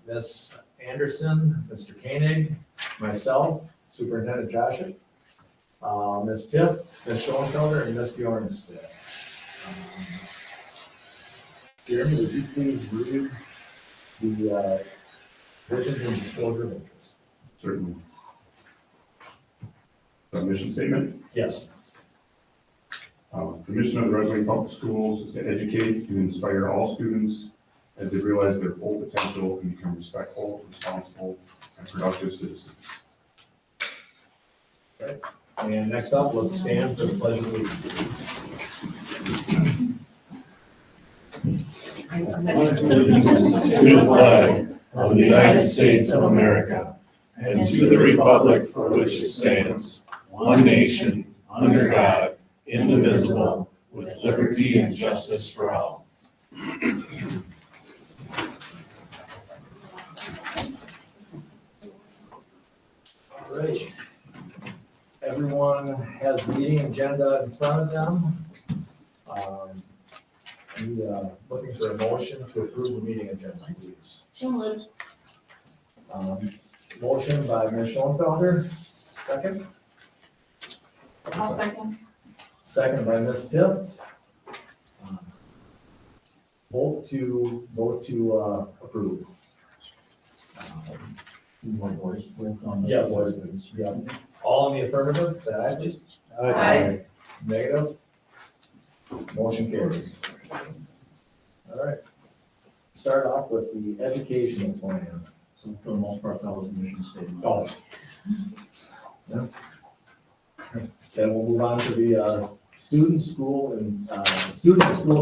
Ms. Anderson, Mr. Koenig, myself, Superintendent Joshua, Ms. Tift, Ms. Schoenfelder, and Ms. Bjornstead. Jeremy, would you please read the provisions and disclosure of interest? Certainly. The mission statement. Yes. The mission of the Red Wing Public Schools is to educate and inspire all students as they realize their full potential and become respectful, responsible, and productive citizens. Right. And next up, let's stand for the pledge of allegiance. To the flag of the United States of America and to the republic for which it stands, one nation, under God, indivisible, with liberty and justice for all. All right. Everyone has the meeting agenda in front of them. Looking for a motion to approve the meeting agenda, please. So moved. Motion by Ms. Schoenfelder, second. I'll second. Second by Ms. Tift. Vote to approve. Yeah, voice. Yeah. All in the affirmative, say aye, please. Aye. Negative. Motion carries. All right. Start off with the educational plan. So for the most part, that was the mission statement. Oh. Yeah. Then we'll move on to the student school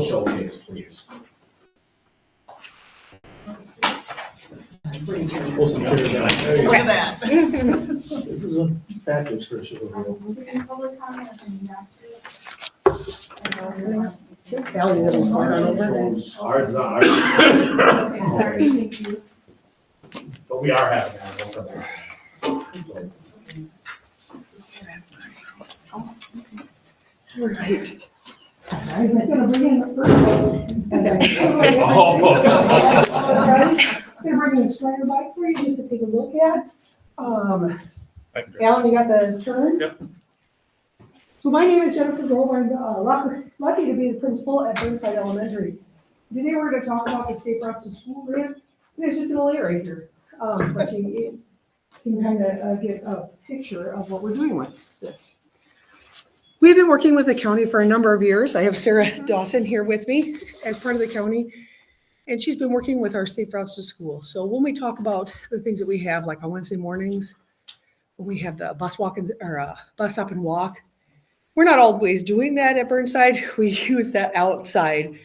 showcase, please. Pull some chairs down. There you Look go. at that. This is a package for sure. Val, you gonna slide on over? Ours not, ours. Okay, sorry, thank you. But we are having that. We'll come back. All right. I'm gonna bring in the first. Gonna bring in a Strider bike for you just to take a look at. Alan, you got the turn? Yep. So my name is Jennifer Grove. I'm lucky to be the principal at Burnside Elementary. Today we're gonna talk about the Safe Routes to School grant. There's just gonna lay right here. But you can kind of get a picture of what we're doing with this. We've been working with the county for a number of years. I have Sarah Dawson here with me as part of the county, and she's been working with our Safe Routes to School. So when we talk about the things that we have, like on Wednesday mornings, when we have the bus walk or bus stop and walk, we're not always doing that at Burnside. We use that outside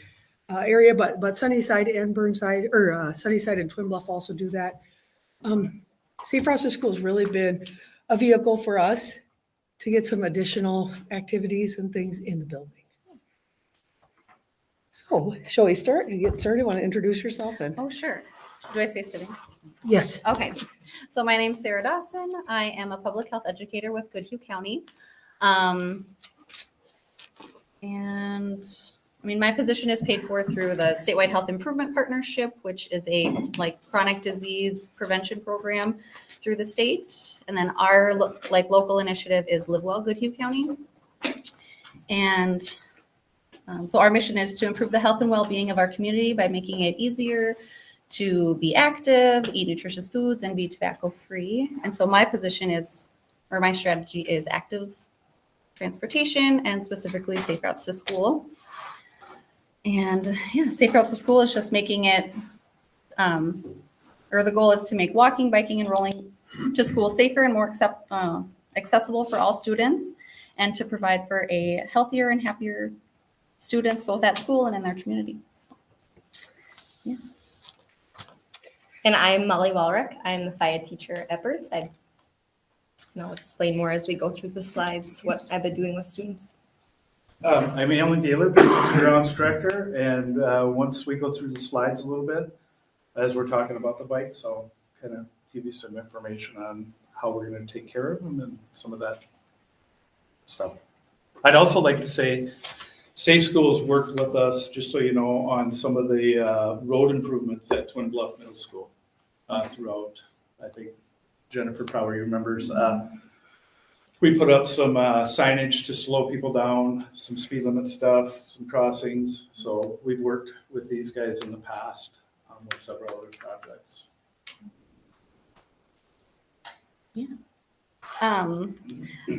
area, but Sunnyside and Burnside, or Sunnyside and Twin Bluff also do that. Safe Routes to School has really been a vehicle for us to get some additional activities and things in the building. So, shall we start? You get started? Want to introduce yourself? And Oh, sure. Do I say sitting? yes. Okay. So my name's Sarah Dawson. I am a public health educator with Goodhue County. And I mean, my position is paid for through the Statewide Health Improvement Partnership, which is a chronic disease prevention program through the state. And then our local initiative is Live Well Goodhue County. And so our mission is to improve the health and well-being of our community by making it easier to be active, eat nutritious foods, and be tobacco-free. And so my position is, or my strategy is active transportation and specifically Safe Routes to School. And yeah, Safe Routes to School is just making it, or the goal is to make walking, biking, and rolling to school safer and more accessible for all students, and to provide for a healthier and happier students both at school and in their communities. Yeah. And I'm Molly Walrick. I'm the FIA teacher at Burnside. And I'll explain more as we go through the slides what I've been doing with students. I'm Alan Gaylor, Behavior Grounds Director, and once we go through the slides a little bit, as we're talking about the bike, so I'll kind of give you some information on how we're going to take care of them and some of that stuff. I'd also like to say, Safe Schools worked with us, just so you know, on some of the road improvements at Twin Bluff Middle School. throughout. I think Jennifer probably remembers. We put up some signage to slow people down, some speed limit stuff, some crossings. So we've worked with these guys in the past with several other projects.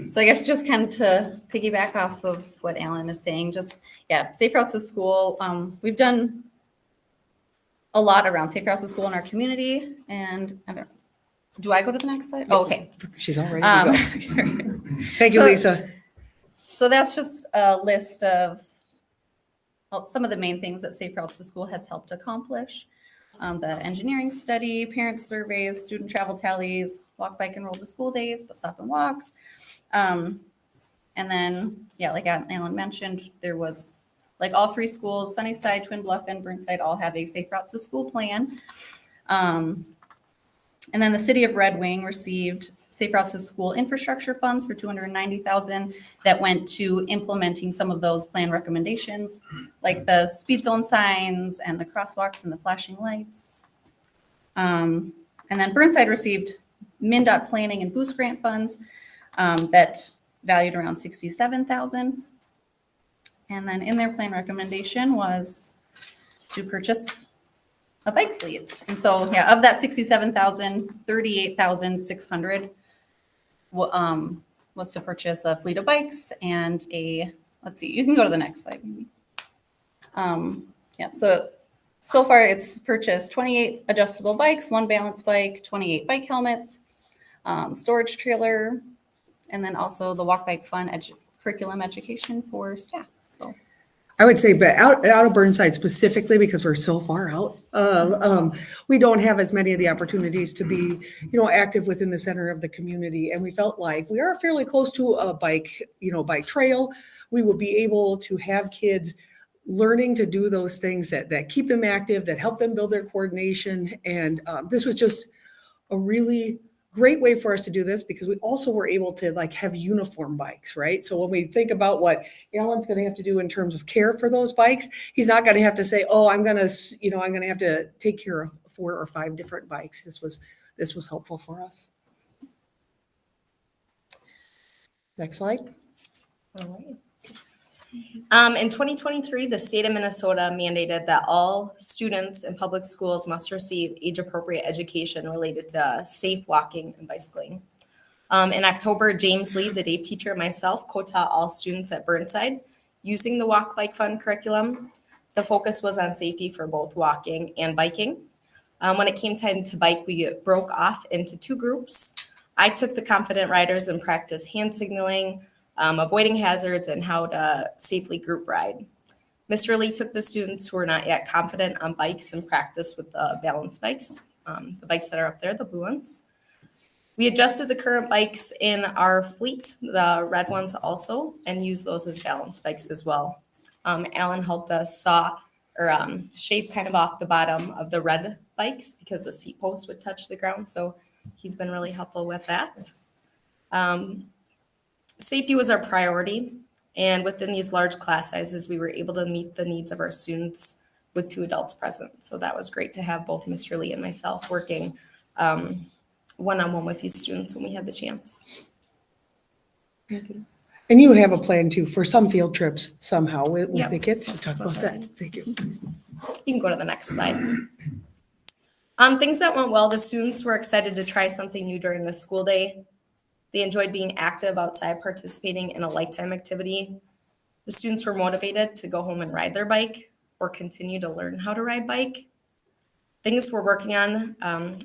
So I guess just kind of to piggyback off of what Alan is saying, just, yeah, Safe Routes to School. We've done a lot around Safe Routes to School in our community, and I don't, do I go to the next slide? Oh, okay. She's all ready to go. Thank you, So- Lisa. So that's just a list of some of the main things that Safe Routes to School has helped accomplish. The engineering study, parent surveys, student travel tallies, walk, bike, and roll to school days, bus stop and walks. And then, yeah, like Alan mentioned, there was like all three schools, Sunnyside, Twin Bluff, and Burnside all have a Safe Routes to School plan. And then the city of Red Wing received Safe Routes to School infrastructure funds for $290,000 that went to implementing some of those plan recommendations, like the speed zone signs and the crosswalks and the flashing lights. And then Burnside received MnDOT planning and boost grant funds that valued around $67,000. And then in their plan recommendation was to purchase a bike fleet. And so, yeah, of that 67,000, 38,600 was to purchase a fleet of bikes and a, let's see, you can go to the next slide. Maybe. Yeah, so far it's purchased 28 adjustable bikes, 1 balance bike, 28 bike helmets, storage trailer, and then also the Walk Bike Fun curriculum education for staff. So I would say, but out of Burnside specifically, because we're so far out, we don't have as many of the opportunities to be, active within the center of the community. And we felt like we are fairly close to a bike trail. We will be able to have kids learning to do those things that keep them active, that help them build their coordination. And this was just a really great way for us to do this, because we also were able to have uniform bikes, right? So when we think about what Alan's going to have to do in terms of care for those bikes, he's not going to have to say, oh, I'm going to have to take care of 4 or 5 different bikes. This was helpful for us. Next slide. All right. In 2023, the state of Minnesota mandated that all students in public schools must receive age-appropriate education related to safe walking and bicycling. In October, James Lee, the day teacher, and myself co-taught all students at Burnside using the Walk Bike Fun curriculum. The focus was on safety for both walking and biking. When it came time to bike, we broke off into 2 groups. I took the confident riders and practiced hand signaling, avoiding hazards, and how to safely group ride. Mr. Lee took the students who were not yet confident on bikes and practiced with the balance bikes, the bikes that are up there, the blue ones. We adjusted the current bikes in our fleet, the red ones also, and used those as balance bikes as well. Alan helped us shave kind of off the bottom of the red bikes because the seat post would touch the ground. So he's been really helpful with that. Safety was our priority, and within these large class sizes, we were able to meet the needs of our students with 2 adults present. So that was great to have both Mr. Lee and myself working one-on-one with these students when we had the chance. And you have a plan too for some field trips somehow with Yep. the kids. We'll talk about that. Thank you. You can go to the next slide. Things that went well, the students were excited to try something new during the school day. They enjoyed being active outside, participating in a lifetime activity. The students were motivated to go home and ride their bike or continue to learn how to ride bike. Things we're working on,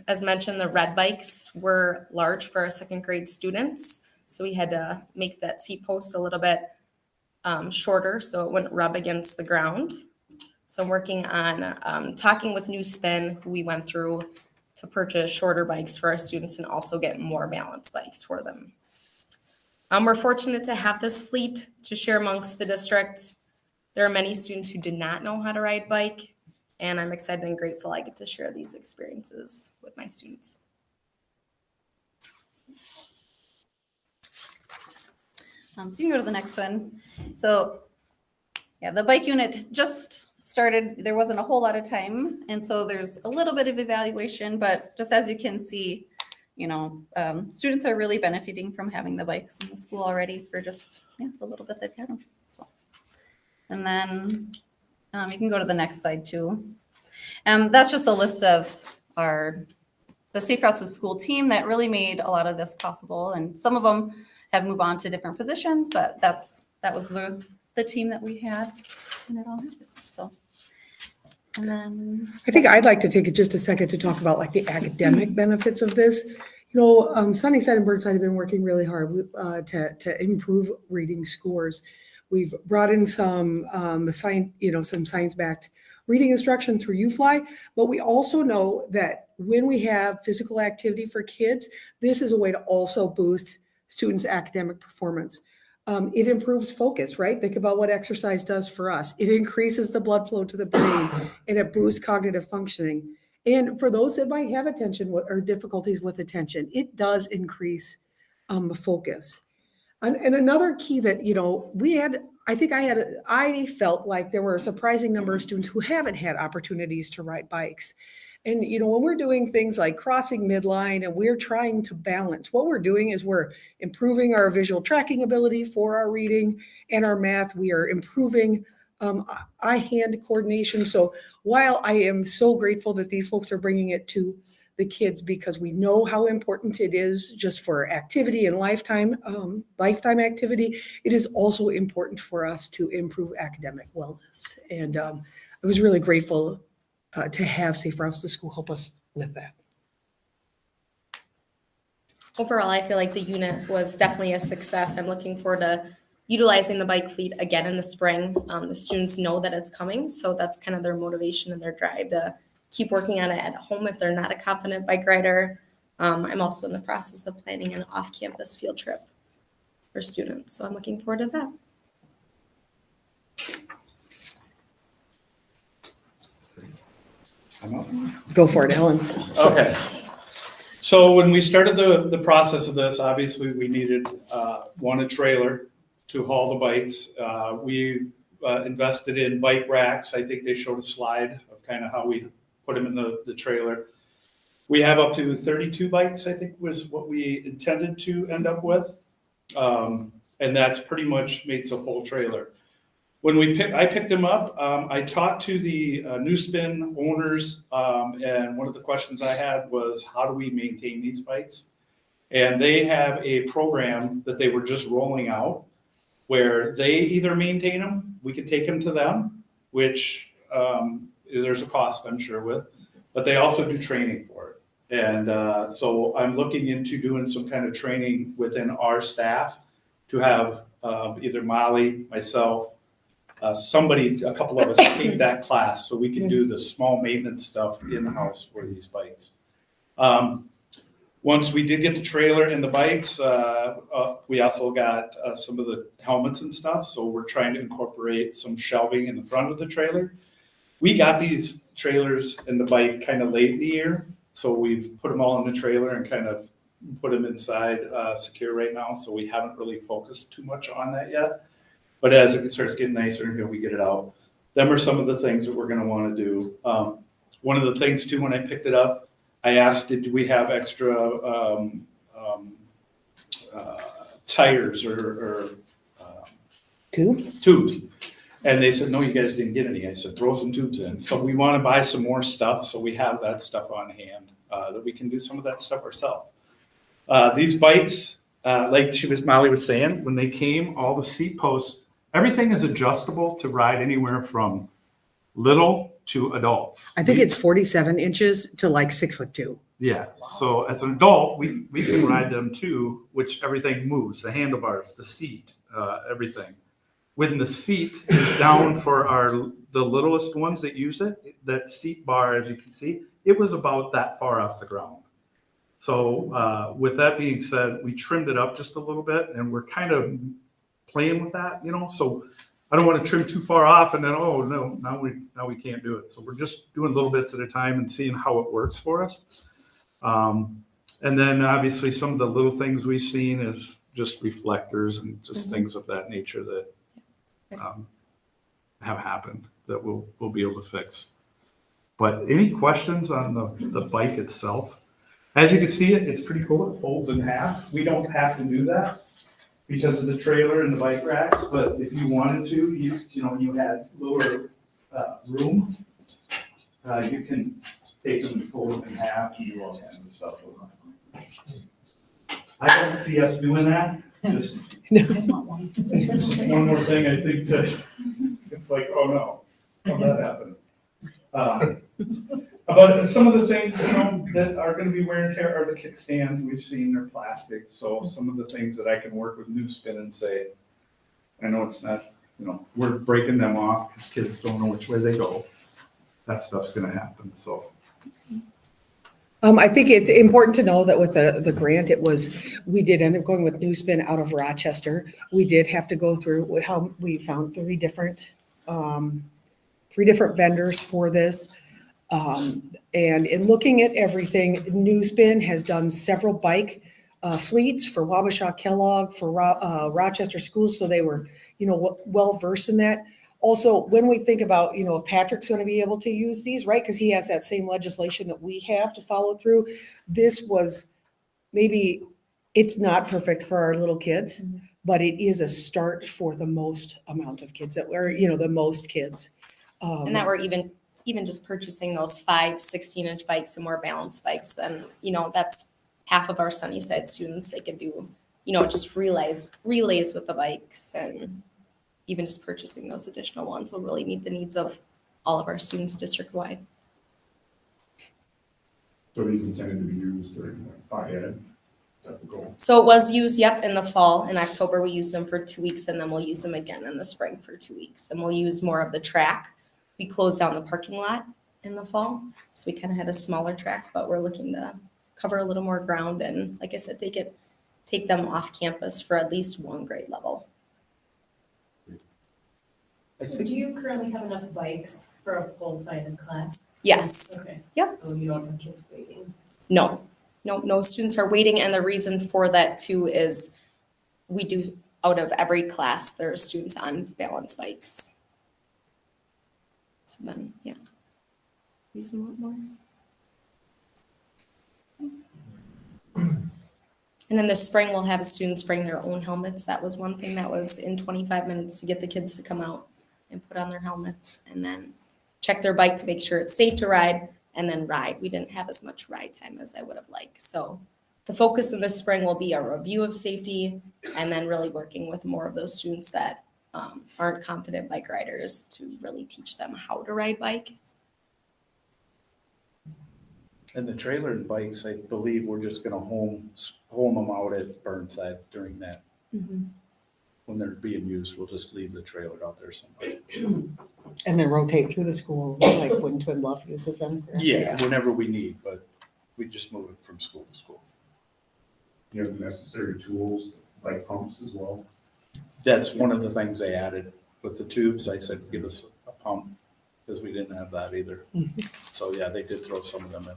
as mentioned, the red bikes were large for our 2nd grade students. So we had to make that seat post a little bit shorter so it wouldn't rub against the ground. So I'm working on talking with New Spin, who we went through, to purchase shorter bikes for our students and also get more balance bikes for them. We're fortunate to have this fleet to share amongst the district. There are many students who did not know how to ride bike, and I'm excited and grateful I get to share these experiences with my students. so you can go to the next one. So Yeah, the bike unit just started, there wasn't a whole lot of time, and so there's a little bit of evaluation, but just as you can see, students are really benefiting from having the bikes in the school already for just, the little bit they've had them, so. And then, you can go to the next slide too. That's just a list of the Safe Routes to School team that really made a lot of this possible, and some of them have moved on to different positions, but that was the team that we had, and it all happened, so. And then. I think I'd like to take just a second to talk about like the academic benefits of this. Sunnyside and Burnside have been working really hard to improve reading scores. We've brought in some science-backed reading instruction through UFly, but we also know that when we have physical activity for kids, this is a way to also boost students' academic performance. It improves focus, right? Think about what exercise does for us. It increases the blood flow to the brain and it boosts cognitive functioning. And for those that might have attention or difficulties with attention, it does increase focus. And another key that, I felt like there were a surprising number of students who haven't had opportunities to ride bikes. And, when we're doing things like crossing midline and we're trying to balance, what we're doing is we're improving our visual tracking ability for our reading and our math. We are improving eye-hand coordination. So while I am so grateful that these folks are bringing it to the kids, because we know how important it is just for activity and lifetime activity, it is also important for us to improve academic wellness. And I was really grateful to have Safe Routes to School help us with that. Overall, I feel like the unit was definitely a success. I'm looking forward to utilizing the bike fleet again in the spring. The students know that it's coming, so that's kind of their motivation and their drive to keep working on it at home if they're not a confident bike rider. I'm also in the process of planning an off-campus field trip for students, so I'm looking forward to that. Go for it, Ellen. Okay. So when we started the process of this, obviously we needed, a trailer to haul the bikes. We invested in bike racks. I think they showed a slide of kind of how we put them in the trailer. We have up to 32 bikes, I think was what we intended to end up with. And that's pretty much makes a full trailer. When I picked them up, I talked to the New Spin owners, and one of the questions I had was, how do we maintain these bikes? And they have a program that they were just rolling out where they either maintain them, we could take them to them, which there's a cost, I'm sure, with, but they also do training for it. And so I'm looking into doing some kind of training within our staff to have either Molly, myself, a couple of us take that class so we can do the small maintenance stuff in-house for these bikes. Once we did get the trailer and the bikes, we also got some of the helmets and stuff. So we're trying to incorporate some shelving in the front of the trailer. We got these trailers and the bike kind of late in the year. So we've put them all in the trailer and kind of put them inside secure right now. So we haven't really focused too much on that yet. But as it starts getting nicer here, we get it out. Them are some of the things that we're going to want to do. One of the things too, when I picked it up, I asked, did we have extra tires or tubes? And they said, no, you guys didn't get any. I said, throw some tubes in. So we want to buy some more stuff. So we have that stuff on hand that we can do some of that stuff ourselves. These bikes, like Molly was saying, when they came, all the seat posts, everything is adjustable to ride anywhere from little to adults. I think it's 47 inches to like 6'2". Yeah. So as an adult, we can ride them too, which everything moves, the handlebars, the seat, everything. When the seat is down for the littlest ones that use it, that seat bar, as you can see, it was about that far off the ground. So with that being said, we trimmed it up just a little bit, and we're kind of playing with that, so I don't want to trim too far off and then, oh no, now we can't do it. So we're just doing little bits at a time and seeing how it works for us. And then obviously some of the little things we've seen is just reflectors and just things of that nature that have happened that we'll be able to fix. But any questions on the bike itself? As you can see, it's pretty cool. It folds in half. We don't have to do that because of the trailer and the bike racks, but if you wanted to, you had lower room, you can take them and fold them in half and do all kinds of stuff with them. I don't see us doing that. Just one more thing, I think that it's like, oh no, how'd that happen? But some of the things, that are gonna be wear and tear are the kickstands. We've seen they're plastic, so some of the things that I can work with New Spin and say, I know it's not, we're breaking them off because kids don't know which way they go. That stuff's gonna happen, so. I think it's important to know that with the grant, we did end up going with New Spin out of Rochester. We did have to go through how we found three different vendors for this. And in looking at everything, New Spin has done several bike fleets for Wabasha Kellogg, for Rochester schools, so they were, well versed in that. Also, when we think about, if Patrick's going to be able to use these, right, because he has that same legislation that we have to follow through, this was maybe, it's not perfect for our little kids, but it is a start for the most amount of kids that were, the most kids. And that we're even just purchasing those 5 16-inch bikes and more balanced bikes, then, that's half of our Sunnyside students. They could do, just relays with the bikes, and even just purchasing those additional ones will really meet the needs of all of our students district-wide. So these intended to be used during Phi Ed, is that the goal? So it was used, in the fall. In October, we used them for 2 weeks, and then we'll use them again in the spring for 2 weeks. And we'll use more of the track. We closed down the parking lot in the fall, so we kind of had a smaller track, but we're looking to cover a little more ground and, like I said, take them off campus for at least one grade level. So do you currently have enough bikes for a full Phi Ed class? Yes. Okay. Yep. So you don't have kids waiting? No students are waiting, and the reason for that too is we do, out of every class, there are students on balance bikes. So then, use them a lot more. And in the spring, we'll have students bring their own helmets. That was one thing that was in 25 minutes to get the kids to come out and put on their helmets and then check their bike to make sure it's safe to ride and then ride. We didn't have as much ride time as I would have liked. So the focus of this spring will be a review of safety and then really working with more of those students that aren't confident bike riders to really teach them how to ride bike. And the trailer and bikes, I believe we're just gonna home them out at Burnside during that. When they're being used, we'll just leave the trailer out there somewhere. And then rotate through the school, like when Twin Bluff uses them. correct? Yeah, whenever we need, but we just move it from school to school. You have the necessary tools, like pumps as well. That's one of the things they added with the tubes. I said, give us a pump, because we didn't have that either. So yeah, they did throw some of them in.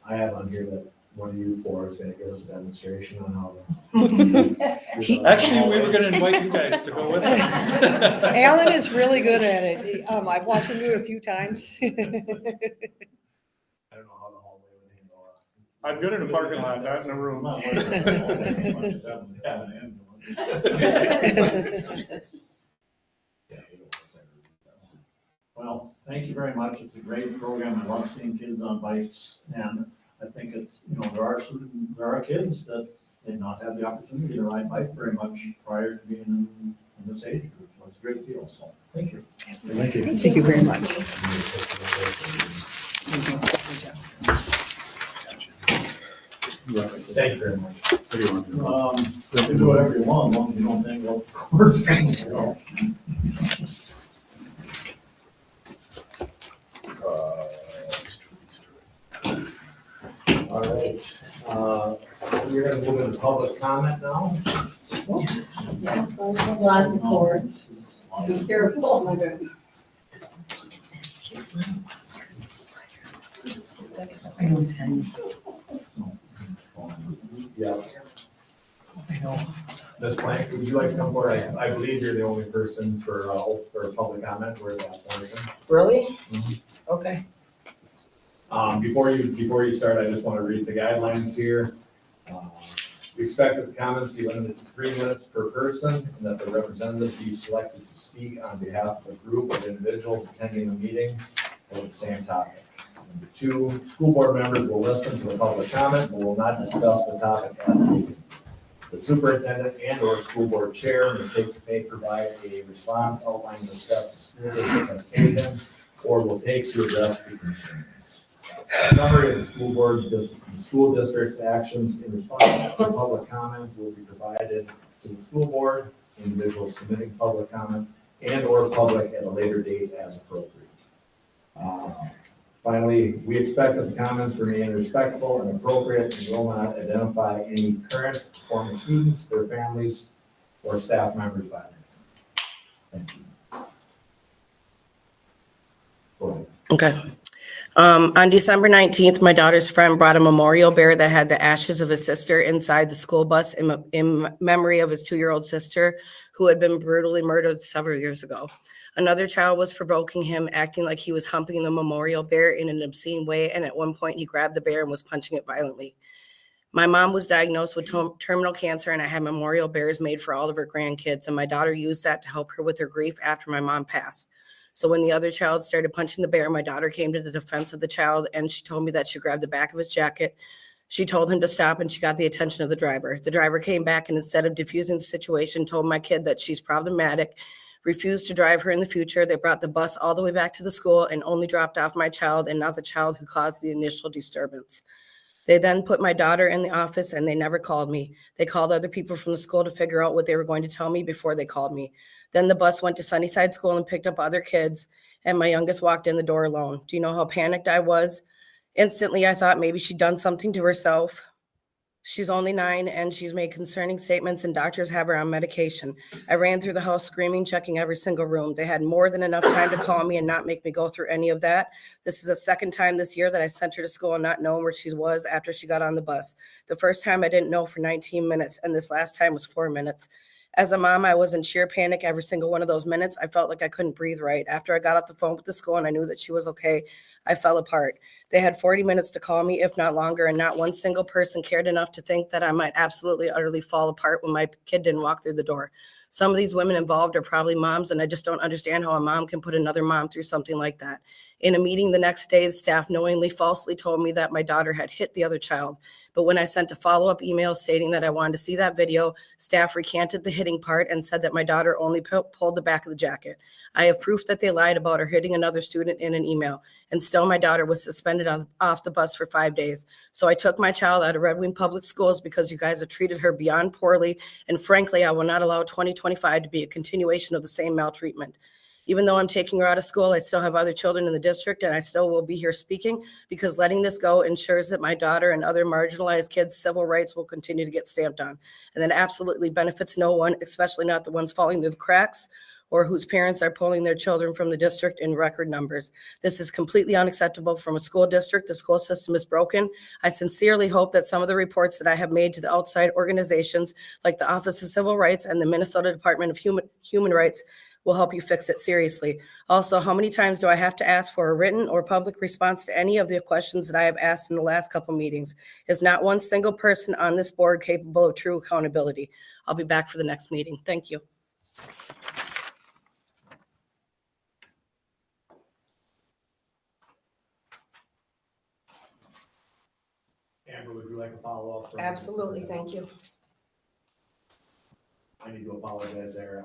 I have on here that one of you four is gonna give us a demonstration on how to. Actually, we were gonna invite you guys to go with us. Alan is really good at it. I've watched him do it a few times. I don't know how the hallway would handle that. I'm good in a parking lot, not in a room. Well, thank you very much. It's a great program. I love seeing kids on bikes, and I think it's, there are kids that did not have the opportunity to ride bike very much prior to being in this age group. So it's a great deal. So thank you. Thank you. Thank you very much. Thank you very much. You can do whatever you want, as long as you don't think, well, words go. All right, we're gonna move into public comment now. Lots of cords. Be careful. I know it's 10. Yeah. Ms. Plank, would you like to come forward? I believe you're the only person for public comment or that portion. Really? Mhm. Okay. Before you start, I just want to read the guidelines here. We expect that the comments be limited to 3 minutes per person and that the representative be selected to speak on behalf of a group of individuals attending the meeting for the same topic. Number 2, school board members will listen to the public comment but will not discuss the topic at the meeting. The superintendent and or school board chair may provide a response outlining the steps the school district has taken or will take to address the concerns. A summary of the school district's actions in response to public comment will be provided to the school board, individuals submitting public comment, and or public at a later date as appropriate. Finally, we expect that the comments remain respectful and appropriate and will not identify any current former students, their families, or staff members by name. Thank you. Go ahead. Okay. On December 19th, my daughter's friend brought a memorial bear that had the ashes of his sister inside the school bus in memory of his 2-year-old sister who had been brutally murdered several years ago. Another child was provoking him, acting like he was humping the memorial bear in an obscene way, and at one point he grabbed the bear and was punching it violently. My mom was diagnosed with terminal cancer, and I had memorial bears made for all of her grandkids, and my daughter used that to help her with her grief after my mom passed. So when the other child started punching the bear, my daughter came to the defense of the child, and she told me that she grabbed the back of his jacket. She told him to stop, and she got the attention of the driver. The driver came back, and instead of diffusing the situation, told my kid that she's problematic, refused to drive her in the future. They brought the bus all the way back to the school and only dropped off my child and not the child who caused the initial disturbance. They then put my daughter in the office and they never called me. They called other people from the school to figure out what they were going to tell me before they called me. Then the bus went to Sunnyside School and picked up other kids, and my youngest walked in the door alone. Do you know how panicked I was? Instantly, I thought maybe she'd done something to herself. She's only 9 and she's made concerning statements, and doctors have her on medication. I ran through the house screaming, checking every single room. They had more than enough time to call me and not make me go through any of that. This is the second time this year that I sent her to school and not knowing where she was after she got on the bus. The first time I didn't know for 19 minutes, and this last time was 4 minutes. As a mom, I was in sheer panic every single one of those minutes. I felt like I couldn't breathe right. After I got off the phone with the school and I knew that she was okay, I fell apart. They had 40 minutes to call me, if not longer, and not one single person cared enough to think that I might absolutely, utterly fall apart when my kid didn't walk through the door. Some of these women involved are probably moms, and I just don't understand how a mom can put another mom through something like that. In a meeting the next day, the staff knowingly falsely told me that my daughter had hit the other child. But when I sent a follow-up email stating that I wanted to see that video, staff recanted the hitting part and said that my daughter only pulled the back of the jacket. I have proof that they lied about her hitting another student in an email, and still my daughter was suspended off the bus for 5 days. So I took my child out of Red Wing Public Schools because you guys have treated her beyond poorly, and frankly, I will not allow 2025 to be a continuation of the same maltreatment. Even though I'm taking her out of school, I still have other children in the district, and I still will be here speaking because letting this go ensures that my daughter and other marginalized kids' civil rights will continue to get stamped on. And that absolutely benefits no one, especially not the ones falling through the cracks or whose parents are pulling their children from the district in record numbers. This is completely unacceptable from a school district. The school system is broken. I sincerely hope that some of the reports that I have made to the outside organizations like the Office of Civil Rights and the Minnesota Department of Human Rights will help you fix it seriously. Also, how many times do I have to ask for a written or public response to any of the questions that I have asked in the last couple meetings? Is not one single person on this board capable of true accountability? I'll be back for the next meeting. Thank you. Amber, would you like a follow-up? Absolutely, thank you. I need to apologize there.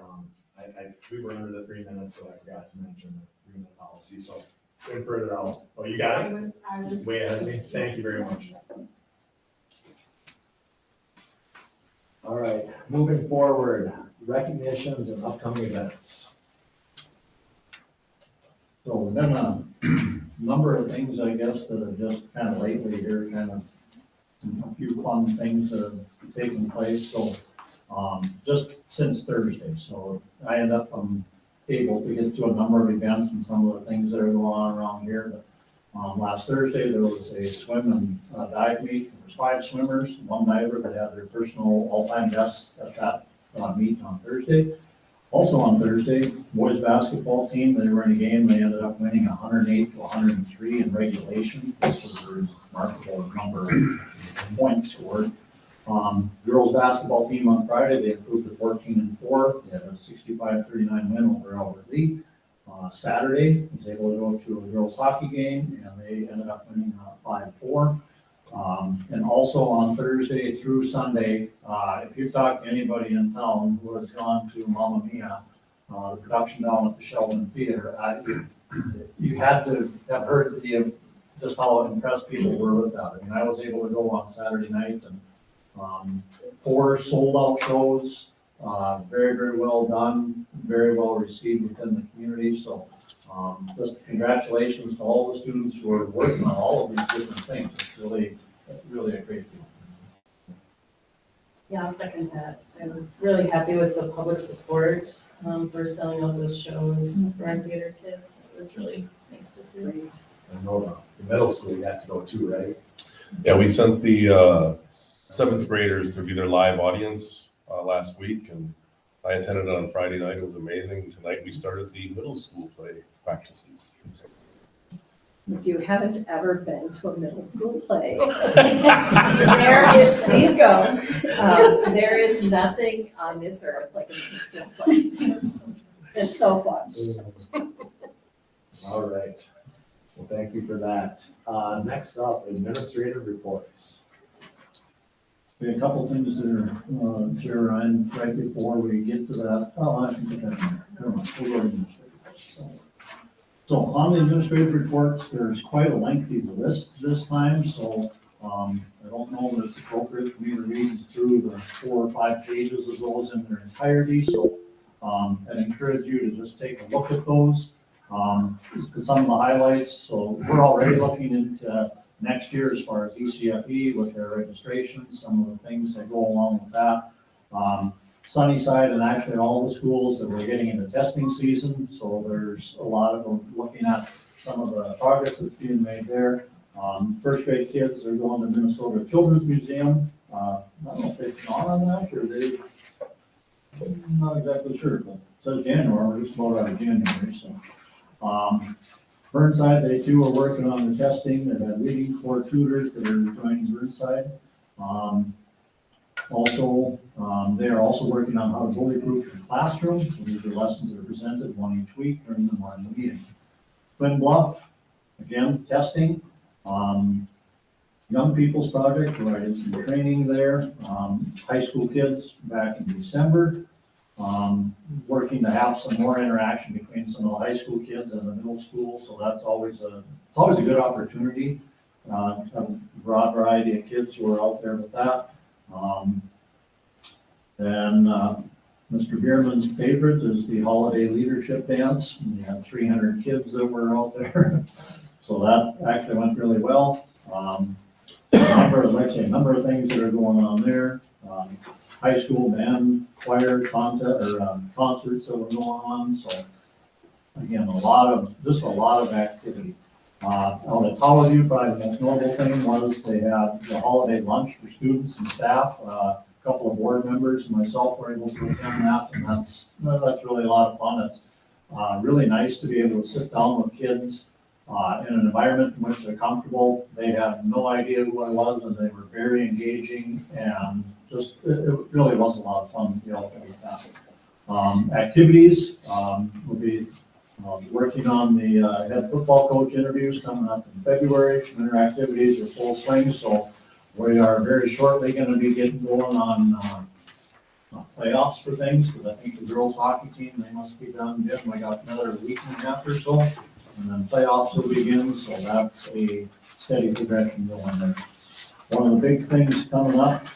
We were under the 3 minutes, so I forgot to mention the 3-minute policy, so going further out. Oh, you got it? I was. Way ahead of me. Thank you very much. All right, moving forward, recognitions and upcoming events. So we've been a number of things, I guess, that have just kind of lately here, kind of a few fun things that have taken place. So just since Thursday, so I end up able to get to a number of events and some of the things that are going on around here. But Last Thursday, there was a swim and dive meet. There was 5 swimmers, 1 diver that had their personal all-time bests at that meet on Thursday. Also on Thursday, boys basketball team, they were in a game, they ended up winning 108-103 in regulation. This was a remarkable number of points scored. Girls basketball team on Friday, they improved to 14-4. They had a 65-39 win over Albert Lee. Saturday, was able to go to a girls hockey game, and they ended up winning 5-4. And also on Thursday through Sunday, if you've talked to anybody in town who has gone to Mamma Mia, the production down at the Sheldon Theater, you had to have heard just how impressed people were with that. I mean, I was able to go on Saturday night, and 4 sold-out shows, very, very well done, very well received within the community. So just congratulations to all the students who are working on all of these different things. It's really a great deal. Yeah, I'll second that. I'm really happy with the public support for selling out those shows for our theater kids. It was really nice to see. I know the middle school you had to go too, right? Yeah, we sent the 7th graders to be their live audience last week, and I attended it on Friday night. It was amazing. Tonight we started the middle school play practices. If you haven't ever been to a middle school play, Please go. there is nothing on this earth like a middle school play. It's so fun. All right. Well, thank you for that. Next up, administrative reports. A couple things that are, Chair Ryan, right before we get to that. Oh, I think never mind. We'll go to administrative reports. So on the administrative reports, there's quite a lengthy list this time, so I don't know that it's appropriate for me to read through the 4 or 5 pages of those in their entirety. So I'd encourage you to just take a look at those. Some of the highlights. So we're already looking into next year as far as ECFE with their registration, some of the things that go along with that. Sunnyside and actually all the schools that we're getting into testing season, so there's a lot of them looking at some of the progress that's being made there. First grade kids are going to Minnesota Children's Museum. I don't know if they've gone on that or I'm not exactly sure, but it says January, we're just about out of January, so. Burnside, they too are working on the testing. They've had reading for tutors that are joining Burnside. Also, they are also working on how to bully-proof your classroom. So these are lessons that are presented 1 each week during the morning meeting. Twin Bluff, again, testing. Young People's Project, where I did some training there. High school kids back in December. Working to have some more interaction between some of the high school kids and the middle school, so that's always a good opportunity. A broad variety of kids who are out there with that. Then Mr. Bierman's favorite is the holiday leadership dance. We had 300 kids that were out there, so that actually went really well. A number of things that are going on there. High school band choir concerts that were going on. So again, a lot of activity. Out at Tower View, probably the most notable thing was they had the holiday lunch for students and staff. A couple of board members and myself were able to attend that, and that's really a lot of fun. It's really nice to be able to sit down with kids in an environment in which they're comfortable. They had no idea who I was, and they were very engaging, and just it really was a lot of fun to be out there with that. Activities will be working on the head football coach interviews coming up in February. Winter activities are full swing, so we are very shortly going to be getting going on playoffs for things, because I think the girls hockey team, they must be done. Jim, I got another week and a half or so, and then playoffs will begin, so that's a steady progression going there. One of the big things coming up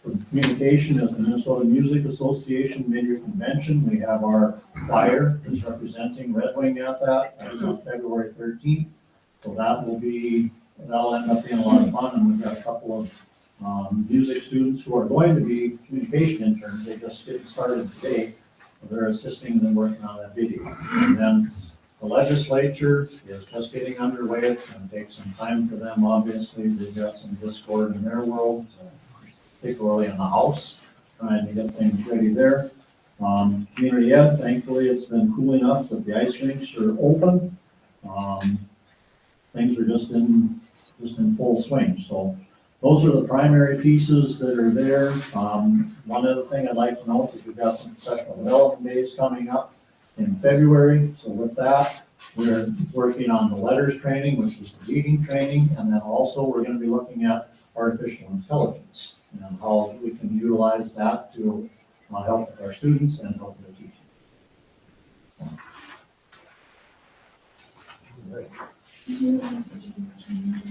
for communication is the Minnesota Music Association mid-year convention. We have our choir is representing Red Wing at that. That's on February 13th. So that'll end up being a lot of fun, and we've got a couple of music students who are going to be communication interns. They just getting started today. They're assisting and working on that video. And then The legislature is just getting underway. It's gonna take some time for them, obviously. They've got some discord in their world, particularly in the House, trying to get things ready there. Community ed, thankfully, it's been cool enough that the ice rinks are open. Things are just in full swing, so those are the primary pieces that are there. One other thing I'd like to note is we've got some professional development days coming up in February. So with that, we're working on the letters training, which is the reading training, and then also we're gonna be looking at artificial intelligence and how we can utilize that to help with our students and help with the teaching.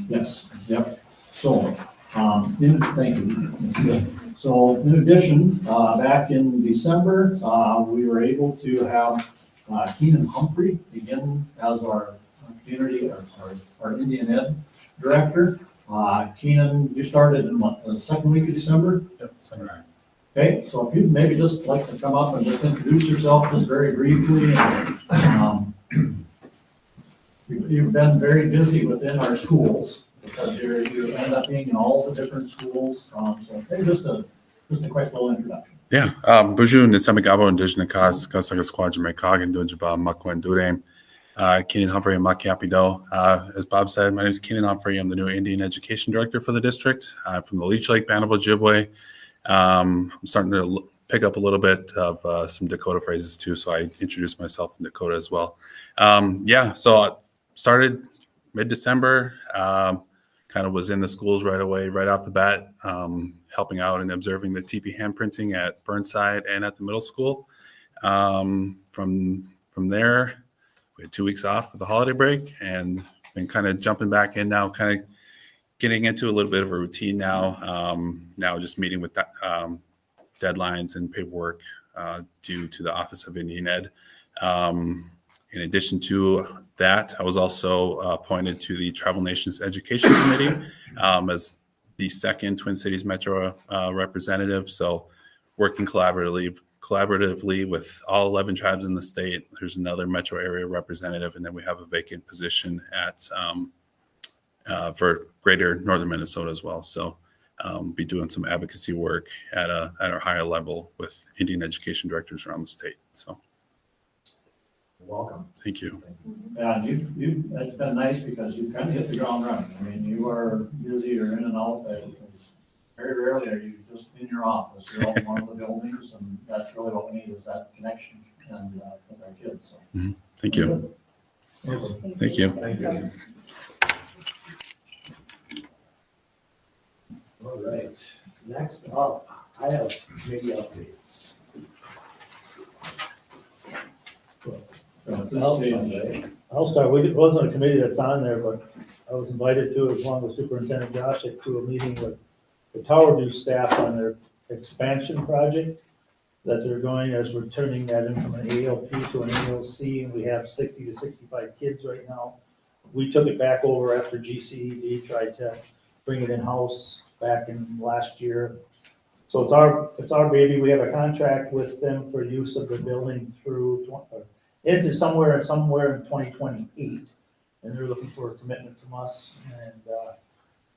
Yes, yep. So, thank you. So in addition, back in December, we were able to have Keenan Humphrey begin as our our Indian Ed director. Keenan, you started in what, the second week of December? Yep, December 9th. Okay, so if you'd maybe just like to come up and just introduce yourself just very briefly. You've been very busy within our schools because you end up being in all the different schools. So maybe just a quick little introduction. Yeah, Buju Nisamigabo Indigenous Kas Kasaga Squad Jamaica and Dunjaba Makwan Durame, Keenan Humphrey and Maki Apido. As Bob said, my name is Keenan Humphrey. I'm the new Indian Education Director for the district. From the Leech Lake Band of Ojibwe. I'm starting to pick up a little bit of some Dakota phrases too, so I introduced myself in Dakota as well. So I started mid-December, kind of was in the schools right away, right off the bat, helping out and observing the TP handprinting at Burnside and at the middle school. From there, we had 2 weeks off for the holiday break and been kind of jumping back in now, kind of getting into a little bit of a routine now. Now just meeting with deadlines and paperwork due to the Office of Indian Ed. In addition to that, I was also appointed to the Tribal Nations Education Committee as the second Twin Cities Metro representative. So working collaboratively with all 11 tribes in the state. There's another metro area representative, and then we have a vacant position at for Greater Northern Minnesota as well. So be doing some advocacy work at our higher level with Indian education directors around the state. So. Welcome. Thank you. Yeah, it's been nice because you kind of hit the ground running. I mean, you are busy, you're in and out, but very rarely are you just in your office. You're all in one of the buildings, and that's really what we need is that connection and with our kids. So. Thank you. Yes. Thank you. Thank you. All right, next up, I have committee updates. I'll start. It wasn't a committee that's on there, but I was invited to, along with Superintendent Josh, to a meeting with the Tower View staff on their expansion project that they're going as we're turning that in from an ALP to an ALC, and we have 60 to 65 kids right now. We took it back over after GCED tried to bring it in-house back in last year. So it's our baby. We have a contract with them for use of the building through into somewhere in 2028, and they're looking for a commitment from us and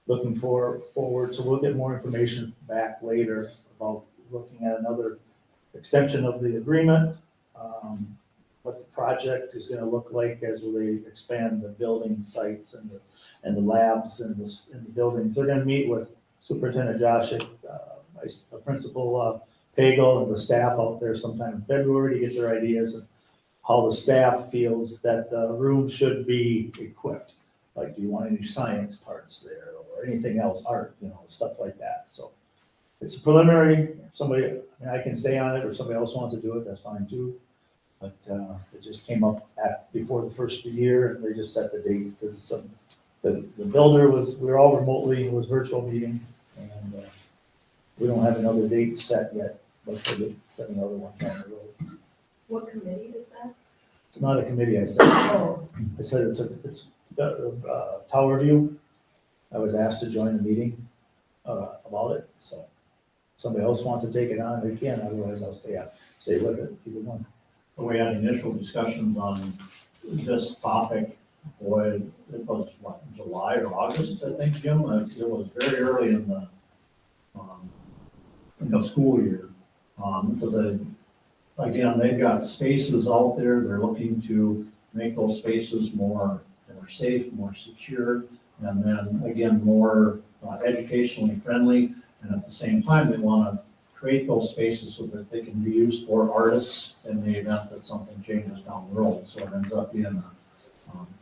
looking forward. So we'll get more information back later about looking at another extension of the agreement, what the project is going to look like as they expand the building sites and the labs and the buildings. They're going to meet with Superintendent Josh, the principal Pagel, and the staff out there sometime in February to get their ideas of how the staff feels that the room should be equipped. Like, do you want any science parts there or anything else, art, stuff like that. So it's preliminary. I can stay on it, or somebody else wants to do it, that's fine too. But it just came up before the first of the year, and they just set the date because the builder we were all remotely, it was virtual meeting, and we don't have another date set yet, but we'll set another one down the road. What committee is that? It's not a committee, I said. Oh. I said it's Tower View. I was asked to join the meeting about it, so if somebody else wants to take it on, they can, otherwise I'll stay with it, either one. We had initial discussions on this topic, boy, it was what, July or August, I think, Jim? It was very early in the school year. Because again, they've got spaces out there, they're looking to make those spaces more safe, more secure, and then again, more educationally friendly. And at the same time, they want to create those spaces so that they can be used for artists in the event that something changes down the road. So it ends up being a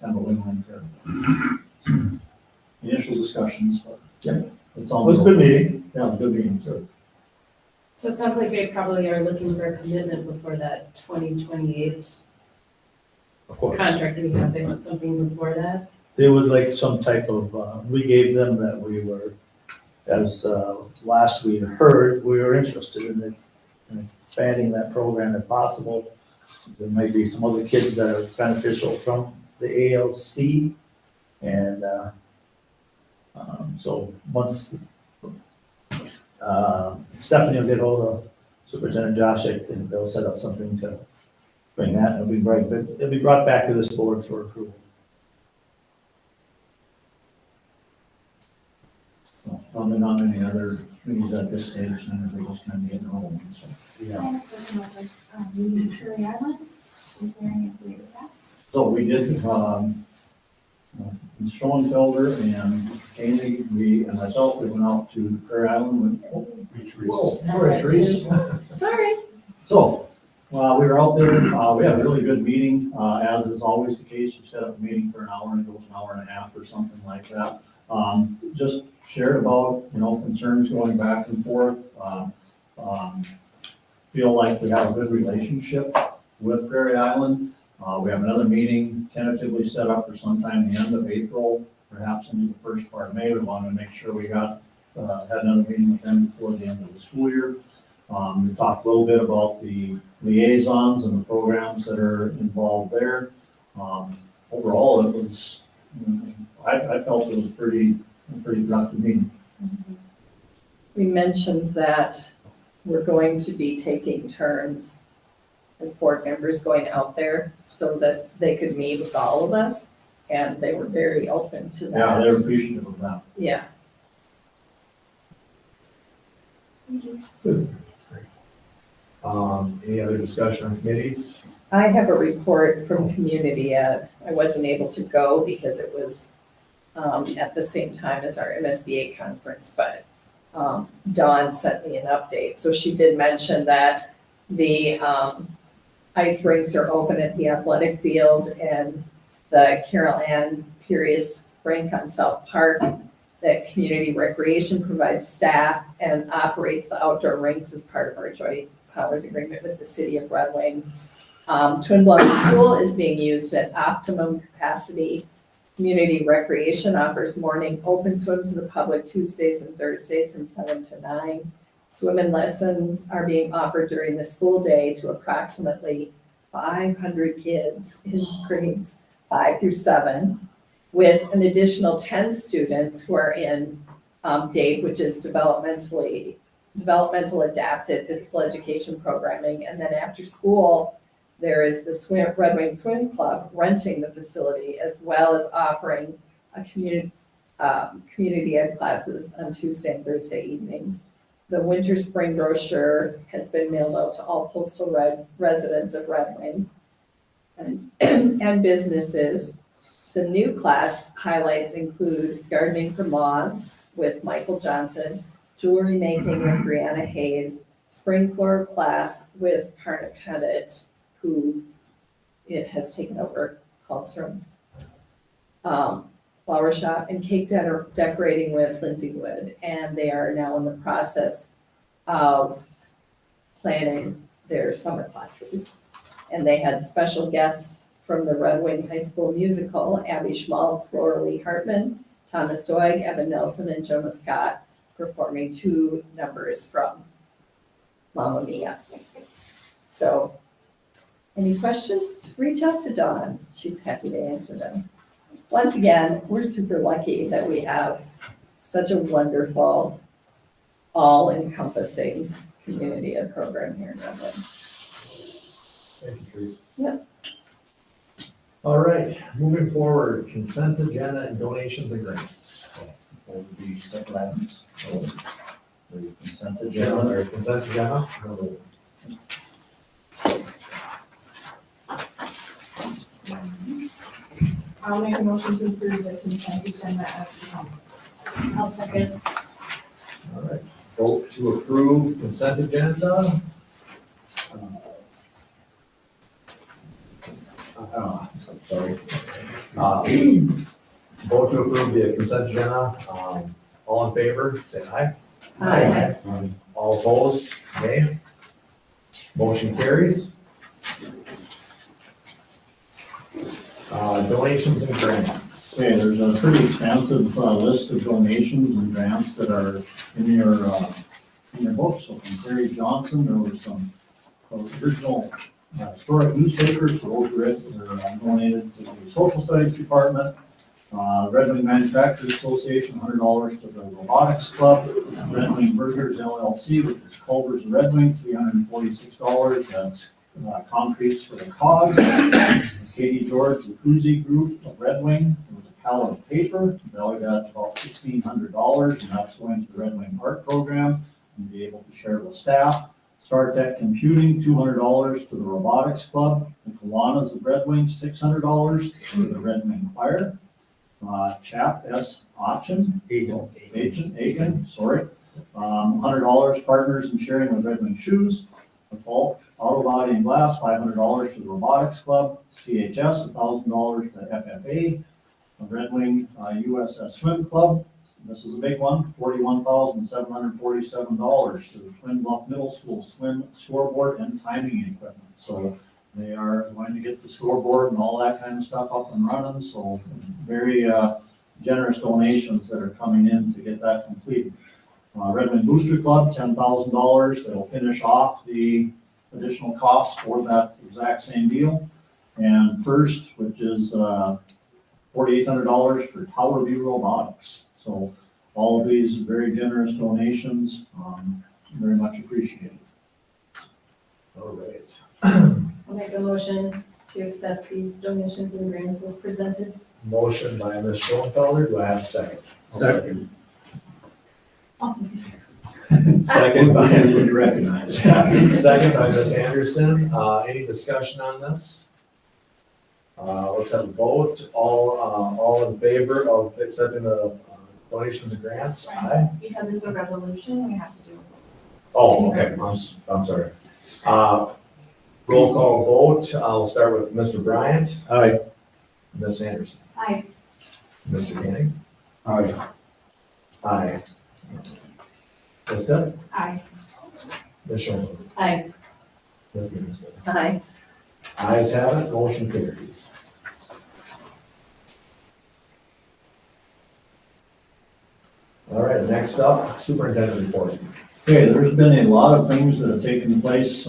kind of a win-win there. Initial discussions, but Yeah. it's It all. was a good meeting. Yeah, it was a good meeting too. So it sounds like they probably are looking for a commitment before that 2028 Of course. contract we have. They want something before that. They would like some type of, we gave them that we were, as last we heard, we were interested in expanding that program if possible. There might be some other kids that are beneficial from the ALC. And so once Stephanie will get hold of Superintendent Joshik and they'll set up something to bring that. It'll be brought back to this board for approval. Probably not any other committees at this stage, and they're just kind of getting home, so. Yeah. I have a question about Prairie Island. Is there any update with that? So we did, Schoenfelder and Kaylee, we, and myself, we went out to Prairie Island. Whoa, sorry, Trees. Sorry. So, we were out there, we had a really good meeting, as is always the case, you set up a meeting for an hour and it goes an hour and a half or something like that. Just shared about, concerns going back and forth. Feel like we have a good relationship with Prairie Island. We have another meeting tentatively set up for sometime the end of April, perhaps into the first part of May. We wanted to make sure we had another meeting with them before the end of the school year. We talked a little bit about the liaisons and the programs that are involved there. Overall, it was, I felt it was a pretty productive meeting. We mentioned that we're going to be taking turns as board members going out there so that they could meet with all of us, and they were very open to that. Yeah, they're appreciative of that. Yeah. Thank you. Any other discussion on committees? I have a report from Community Ed. I wasn't able to go because it was at the same time as our MSBA conference, but Dawn sent me an update. So she did mention that the ice rinks are open at the athletic field and the Carol Ann Purius rink on South Park, that Community Recreation provides staff and operates the outdoor rinks as part of our joint powers agreement with the city of Red Wing. Twin Bluff Pool is being used at optimum capacity. Community Recreation offers morning open swim to the public Tuesdays and Thursdays from 7 to 9. Swim lessons are being offered during the school day to approximately 500 kids in grades 5 through 7, with an additional 10 students who are in DAPE, which is developmental adaptive physical education programming. And then after school, there is the Red Wing Swim Club renting the facility, as well as offering a community ed classes on Tuesday and Thursday evenings. The winter spring brochure has been mailed out to all postal residents of Red Wing and businesses. Some new class highlights include gardening for moths with Michael Johnson, jewelry making with Brianna Hayes, spring floral class with Karna Pettit, who it has taken over Hallstrom's, flower shop, and cake decorating with Lindsay Wood. And they are now in the process of planning their summer classes. And they had special guests from the Red Wing High School musical, Abby Schmaltz, Laura Lee Hartman, Thomas Doig, Evan Nelson, and Jonah Scott, performing 2 numbers from Mamma Mia. So, any questions? Reach out to Dawn. She's happy to answer them. Once again, we're super lucky that we have such a wonderful, all-encompassing community ed program here in Redwood. Thank you, Teresa. Yep. All right, moving forward, consent agenda and donations and grants. Those would be separate items. So the consent Agenda, agenda. or consent agenda? I'll make a motion to approve the consent agenda as presented. I'll second. All right, vote to approve consent agenda. Sorry. Vote to approve the consent agenda. All in favor, say aye. Aye. All opposed, nay. Motion carries. Donations and grants. Okay, there's a pretty expansive list of donations and grants that are in your book. So from Terry Johnson, there was some original historic newspapers, so those were donated to the Social Studies Department. Red Wing Manufacturers Association, $100 to the Robotics Club. Red Wing Burgers LLC, which is Culver's and Red Wing, $346. That's concretes for the cause. Katie George, the Kuzi Group of Red Wing, there was a pallet of paper, valued at about $1,600, and that's going to the Red Wing Art Program and be able to share with staff. StarTech Computing, $200 to the Robotics Club. The Kiwanis of Red Wing, $600 to the Red Wing Choir. Chap S. Achen, sorry. $100 Partners in Sharing with Red Wing Shoes. The Falk Auto Body and Glass, $500 to the Robotics Club. CHS, $1,000 to FFA. The Red Wing USS Swim Club, this is a big one, $41,747 to the Twin Bluff Middle School swim scoreboard and timing equipment. So they are going to get the scoreboard and all that kind of stuff up and running, so very generous donations that are coming in to get that completed. Red Wing Booster Club, $10,000. They'll finish off the additional costs for that exact same deal. And First, which is $4,800 for Tower View Robotics. So all of these very generous donations, very much appreciated. All right. I'll make a motion to accept these donations and grants as presented. Motion by Ms. Schoenfelder, do I have a second? Second. Awesome. Second by, You recognize. second by Ms. Anderson. Any discussion on this? Let's have a vote. All in favor of accepting the donations and grants? Aye. Because it's a resolution, we have to do. Oh, okay, I'm sorry. Roll call vote. I'll start with Mr. Bryant. Aye. Ms. Anderson. Aye. Mr. Canning. Aye. Aye. Ms. Dunn. Aye. Ms. Schoenfelder. Aye. Ms. Anderson. Aye. Ayes have it, motion carries. All right, next up, superintendent report. Okay, there's been a lot of things that have taken place,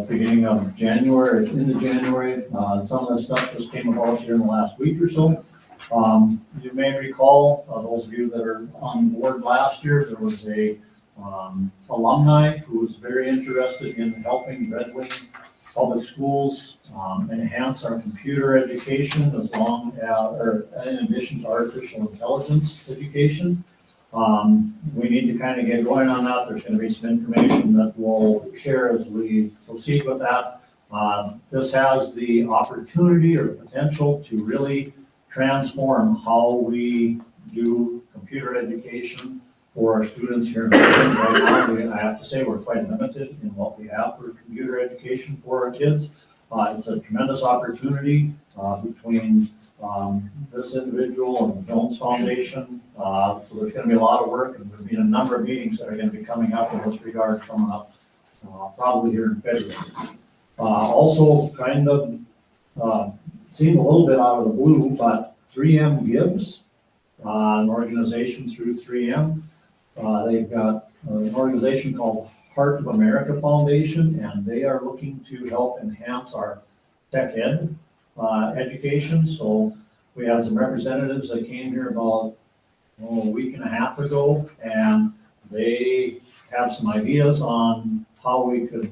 beginning of January, into January. Some of the stuff just came about here in the last week or so. You may recall, those of you that are on board last year, there was a alumni who was very interested in helping Red Wing Public Schools enhance our computer education as long as, or in addition to artificial intelligence education. We need to kind of get going on that. There's going to be some information that we'll share as we proceed with that. This has the opportunity or potential to really transform how we do computer education for our students here in Michigan. Right now, I have to say we're quite limited in what we have for computer education for our kids. It's a tremendous opportunity between this individual and the Jones Foundation. So there's going to be a lot of work, and there'll be a number of meetings that are going to be coming up in this regard coming up, probably here in February. Also, kind of seemed a little bit out of the blue, but 3M Gives, an organization through 3M, they've got an organization called Heart of America Foundation, and they are looking to help enhance our tech ed education. So we had some representatives that came here about a week and a half ago, and they have some ideas on how we could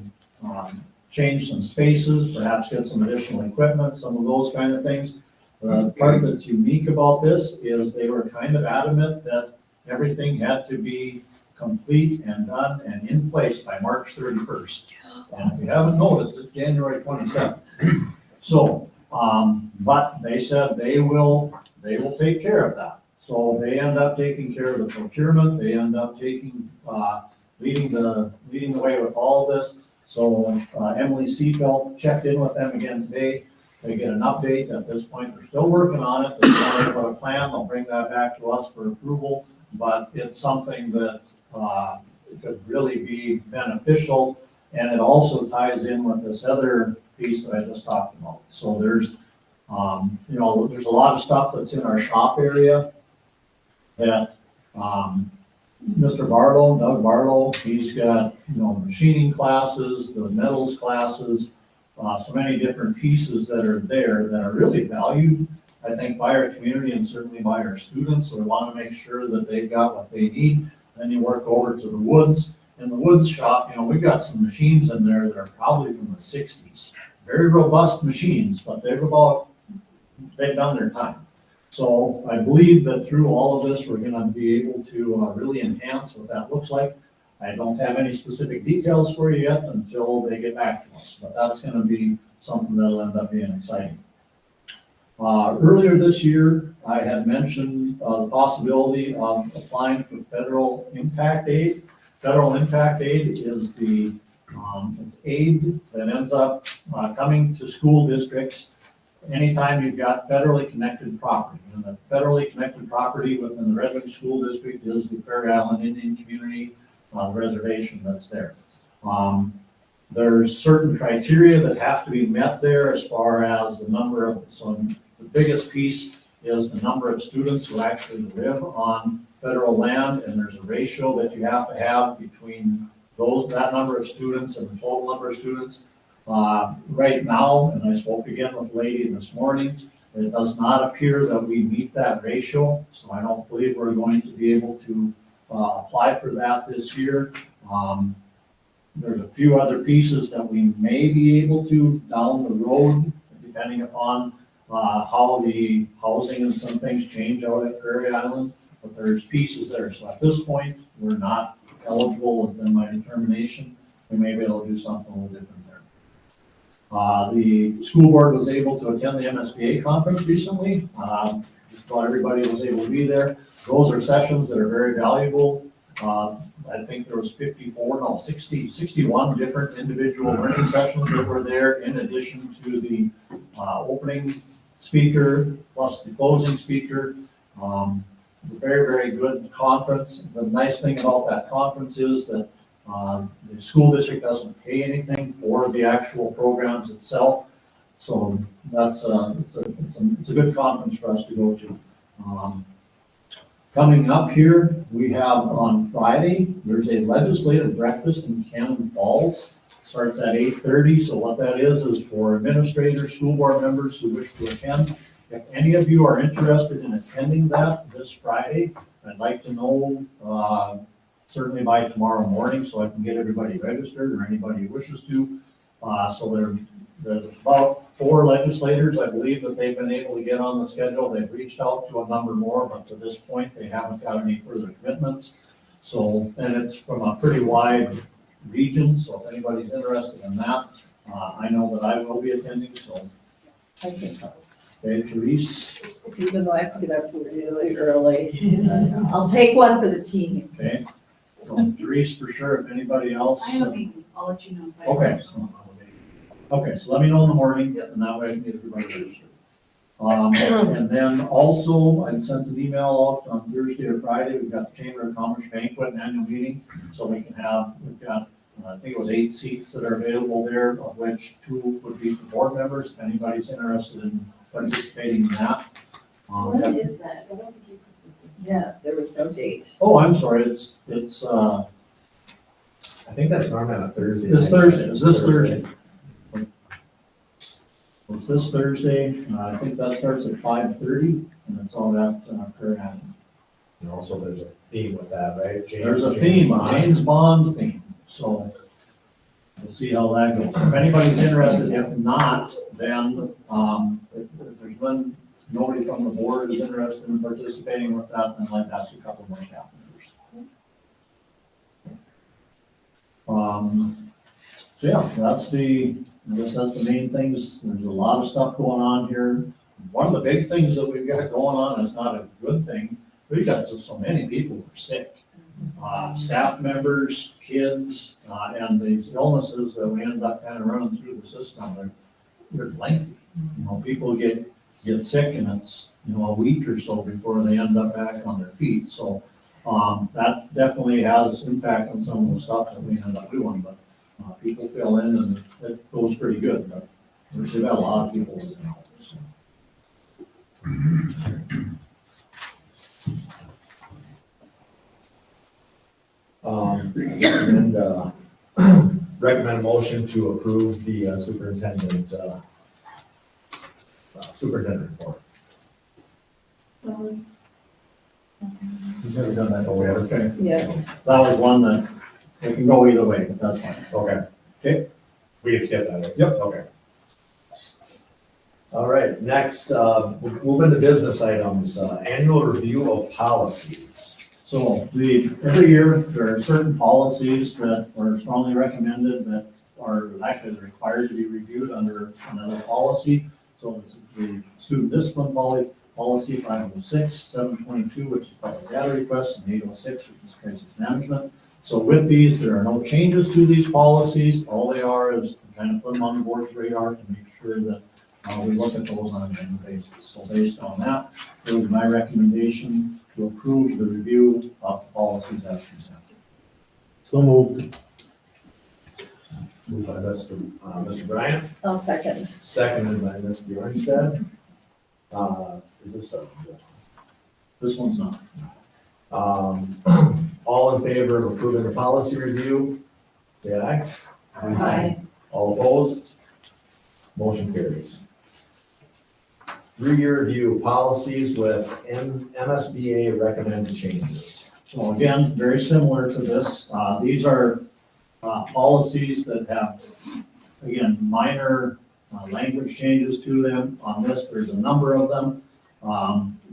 change some spaces, perhaps get some additional equipment, some of those kind of things. The part that's unique about this is they were kind of adamant that everything had to be complete and done and in place by March 31st. And if you haven't noticed, it's January 27th. So, but they said they will take care of that. So they end up taking care of the procurement, they end up taking, leading the way with all of this. So Emily Seafeld checked in with them again today. They get an update. At this point, they're still working on it. They're talking about a plan. They'll bring that back to us for approval. But it's something that could really be beneficial. And it also ties in with this other piece that I just talked about. So there's, there's a lot of stuff that's in our shop area that Mr. Barlow, Doug Barlow, he's got, machining classes, the metals classes, so many different pieces that are there that are really valued, I think, by our community and certainly by our students. So we want to make sure that they've got what they need. Then you work over to the woods. In the woods shop, we've got some machines in there that are probably from the 60s. Very robust machines, but they've done their time. So I believe that through all of this, we're going to be able to really enhance what that looks like. I don't have any specific details for you yet until they get back to us, but that's going to be something that'll end up being exciting. Earlier this year, I had mentioned the possibility of applying for federal impact aid. Federal impact aid is it's aid that ends up coming to school districts anytime you've got federally connected property. And the federally connected property within the Red Wing School District is the Prairie Island Indian Community reservation that's there. There's certain criteria that have to be met there as far as the number of, so the biggest piece is the number of students who actually live on federal land, and there's a ratio that you have to have between that number of students and the total number of students. Right now, and I spoke again with a lady this morning, it does not appear that we meet that ratio, so I don't believe we're going to be able to apply for that this year. There's a few other pieces that we may be able to down the road, depending upon how the housing and some things change out at Prairie Island, but there's pieces there. So at this point, we're not eligible within my determination. We may be able to do something a little different there. The school board was able to attend the MSBA conference recently. Just about everybody was able to be there. Those are sessions that are very valuable. I think there was 61 different individual learning sessions that were there, in addition to the opening speaker plus the closing speaker. It's a very, very good conference. The nice thing about that conference is that the school district doesn't pay anything for the actual programs itself. So that's it's a good conference for us to go to. Coming up here, we have on Friday, there's a legislative breakfast in Cannon Falls. Starts at 8:30. So what that is for administrators, school board members who wish to attend. If any of you are interested in attending that this Friday, I'd like to know certainly by tomorrow morning so I can get everybody registered or anybody who wishes to. So there's about 4 legislators, I believe, that they've been able to get on the schedule. They've reached out to a number more, but to this point, they haven't got any further commitments. So, and it's from a pretty wide region, so if anybody's interested in that, I know that I will be attending, so. I can help. Okay, Therese, Even though I have to get up really early, I'll take one for the team. okay. So Therese for sure, if anybody else. I have a meeting, I'll let you know. Okay. Okay, so let me know in the morning, and that way I can get everybody registered. And then also, I sent an email out on Thursday or Friday, we've got the Chamber of Commerce banquet and annual meeting, so we've got, I think it was 8 seats that are available there, of which 2 would be for board members, if anybody's interested in participating in that. When is that? I don't think you could. Yeah, there was no date. Oh, I'm sorry, it's, I think that's normally on a Thursday. it's Thursday, it's this Thursday. It's this Thursday, I think that starts at 5:30, and it's all at Prairie Island. And also there's a theme with that, right? There's a theme, a James Bond theme, so we'll see how that goes. If anybody's interested, if not, then, if there's been, nobody from the board is interested in participating with that, then I'd like to ask a couple more staff members. So yeah, I guess that's the main things. There's a lot of stuff going on here. One of the big things that we've got going on is not a good thing. We've got just so many people who are sick. Staff members, kids, and these illnesses that we end up kind of running through the system, they're lengthy. You know, people get sick and it's, you know, a week or so before they end up back on their feet. So, that definitely has impact on some of the stuff that we end up doing, but, people fill in and it goes pretty good, but we've got a lot of people. So. Recommend a motion to approve the superintendent report. You've never done that, oh, yeah, okay. Yeah. That was one that, it can go either way, but that's fine. Okay, we can skip that. Yep. Okay. All right, next, we'll move into business items, annual review of policies. So every year, there are certain policies that are strongly recommended that are actually required to be reviewed under another policy. So it's the student discipline policy 506, 722, which is public data requests, and 806, which is crisis management. So with these, there are no changes to these policies. All they are is to kind of put them on the board's radar to make sure that we look at those on an annual basis. So based on that, it was my recommendation to approve the review of the policies as presented. So moved. Moved by Mr. Bryant, I'll second. seconded by Ms. Bjornstad. Is this something? This one's not. All in favor of approving the policy review, say aye. Aye. All opposed? Motion carries. 3-year review of policies with MSBA recommended changes. So again, very similar to this. These are policies that have, again, minor language changes to them. On this, there's a number of them.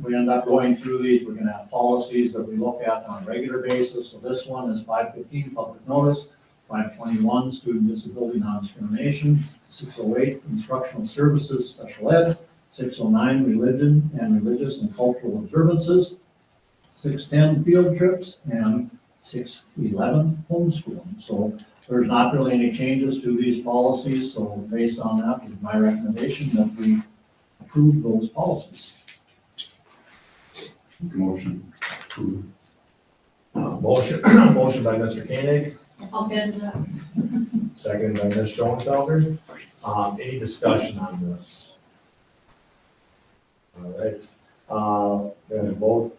We end up going through these. We're going to have policies that we look at on a regular basis. So this one is 515, public notice. 521, student disability non-discrimination. 608, instructional services, special ed. 609, religion and religious and cultural observances. 610, field trips, and 611, homeschooling. So there's not really any changes to these policies. So based on that, it's my recommendation that we approve those policies. Motion approved. Motion by Mr. Koenig, I'll send that. seconded by Ms. Schoenfelder. Any discussion on this? All right, then vote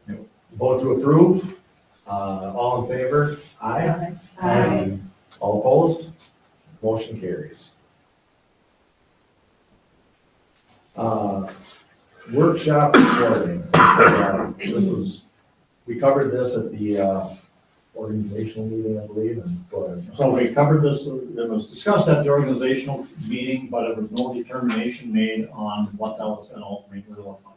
to approve. All in favor? Aye. Aye. All opposed? Motion carries. Workshop recording. We covered this at the organizational meeting, I believe, and go ahead. So we covered this, it was discussed at the organizational meeting, but there was no determination made on what that was going to ultimately look like.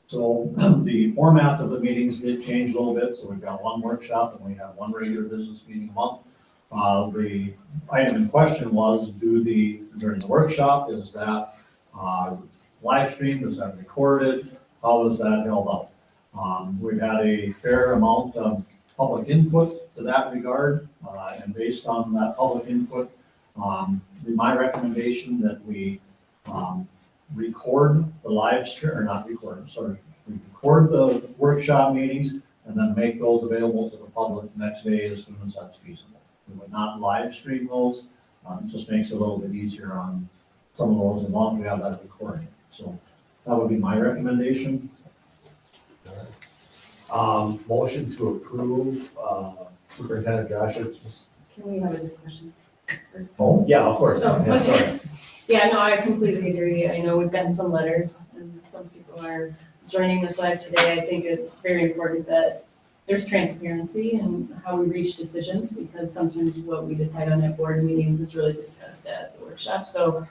So the format of the meetings did change a little bit, so we've got one workshop and we have one regular business meeting a month. The item in question was, during the workshop, is that live streamed, is that recorded, how is that held up? We've had a fair amount of public input to that regard, and based on that public input, my recommendation that we record the live stream, or not record, sorry, we record the workshop meetings and then make those available to the public the next day as soon as that's feasible. We would not live stream those, it just makes it a little bit easier on some of those, as long as we have that recording. So that would be my recommendation. Motion to approve, Superintendent Joshua. Can we have a discussion first? Oh, yeah, of course. Oh, Yeah, sorry. okay. Yeah, no, I completely agree. I know we've gotten some letters and some people are joining us live today. I think it's very important that there's transparency in how we reach decisions, because sometimes what we decide on at board meetings is really discussed at the workshop. So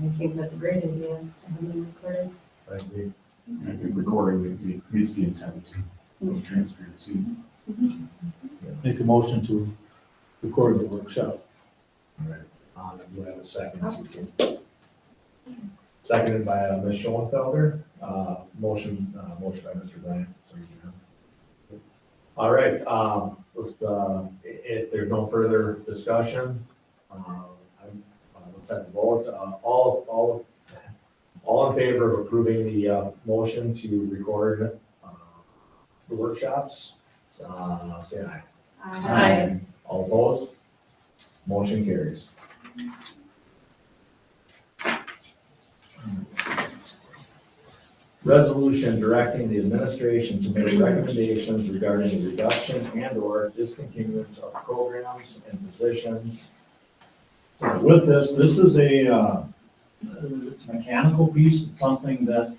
I think that's a great idea to have them recorded. I agree. I think recording meets the intent of transparency. Make a motion to record the workshop. All right. Do I have a second? Seconded by Ms. Schoenfelder. Motion by Mr. Bryant. Sorry, Jim. All right, if there's no further discussion, let's have a vote. All in favor of approving the motion to record the workshops, say aye. Aye. All opposed? Motion carries. Resolution directing the administration to make recommendations regarding the reduction and/or discontinuance of programs and positions. With this is it's a mechanical piece, it's something that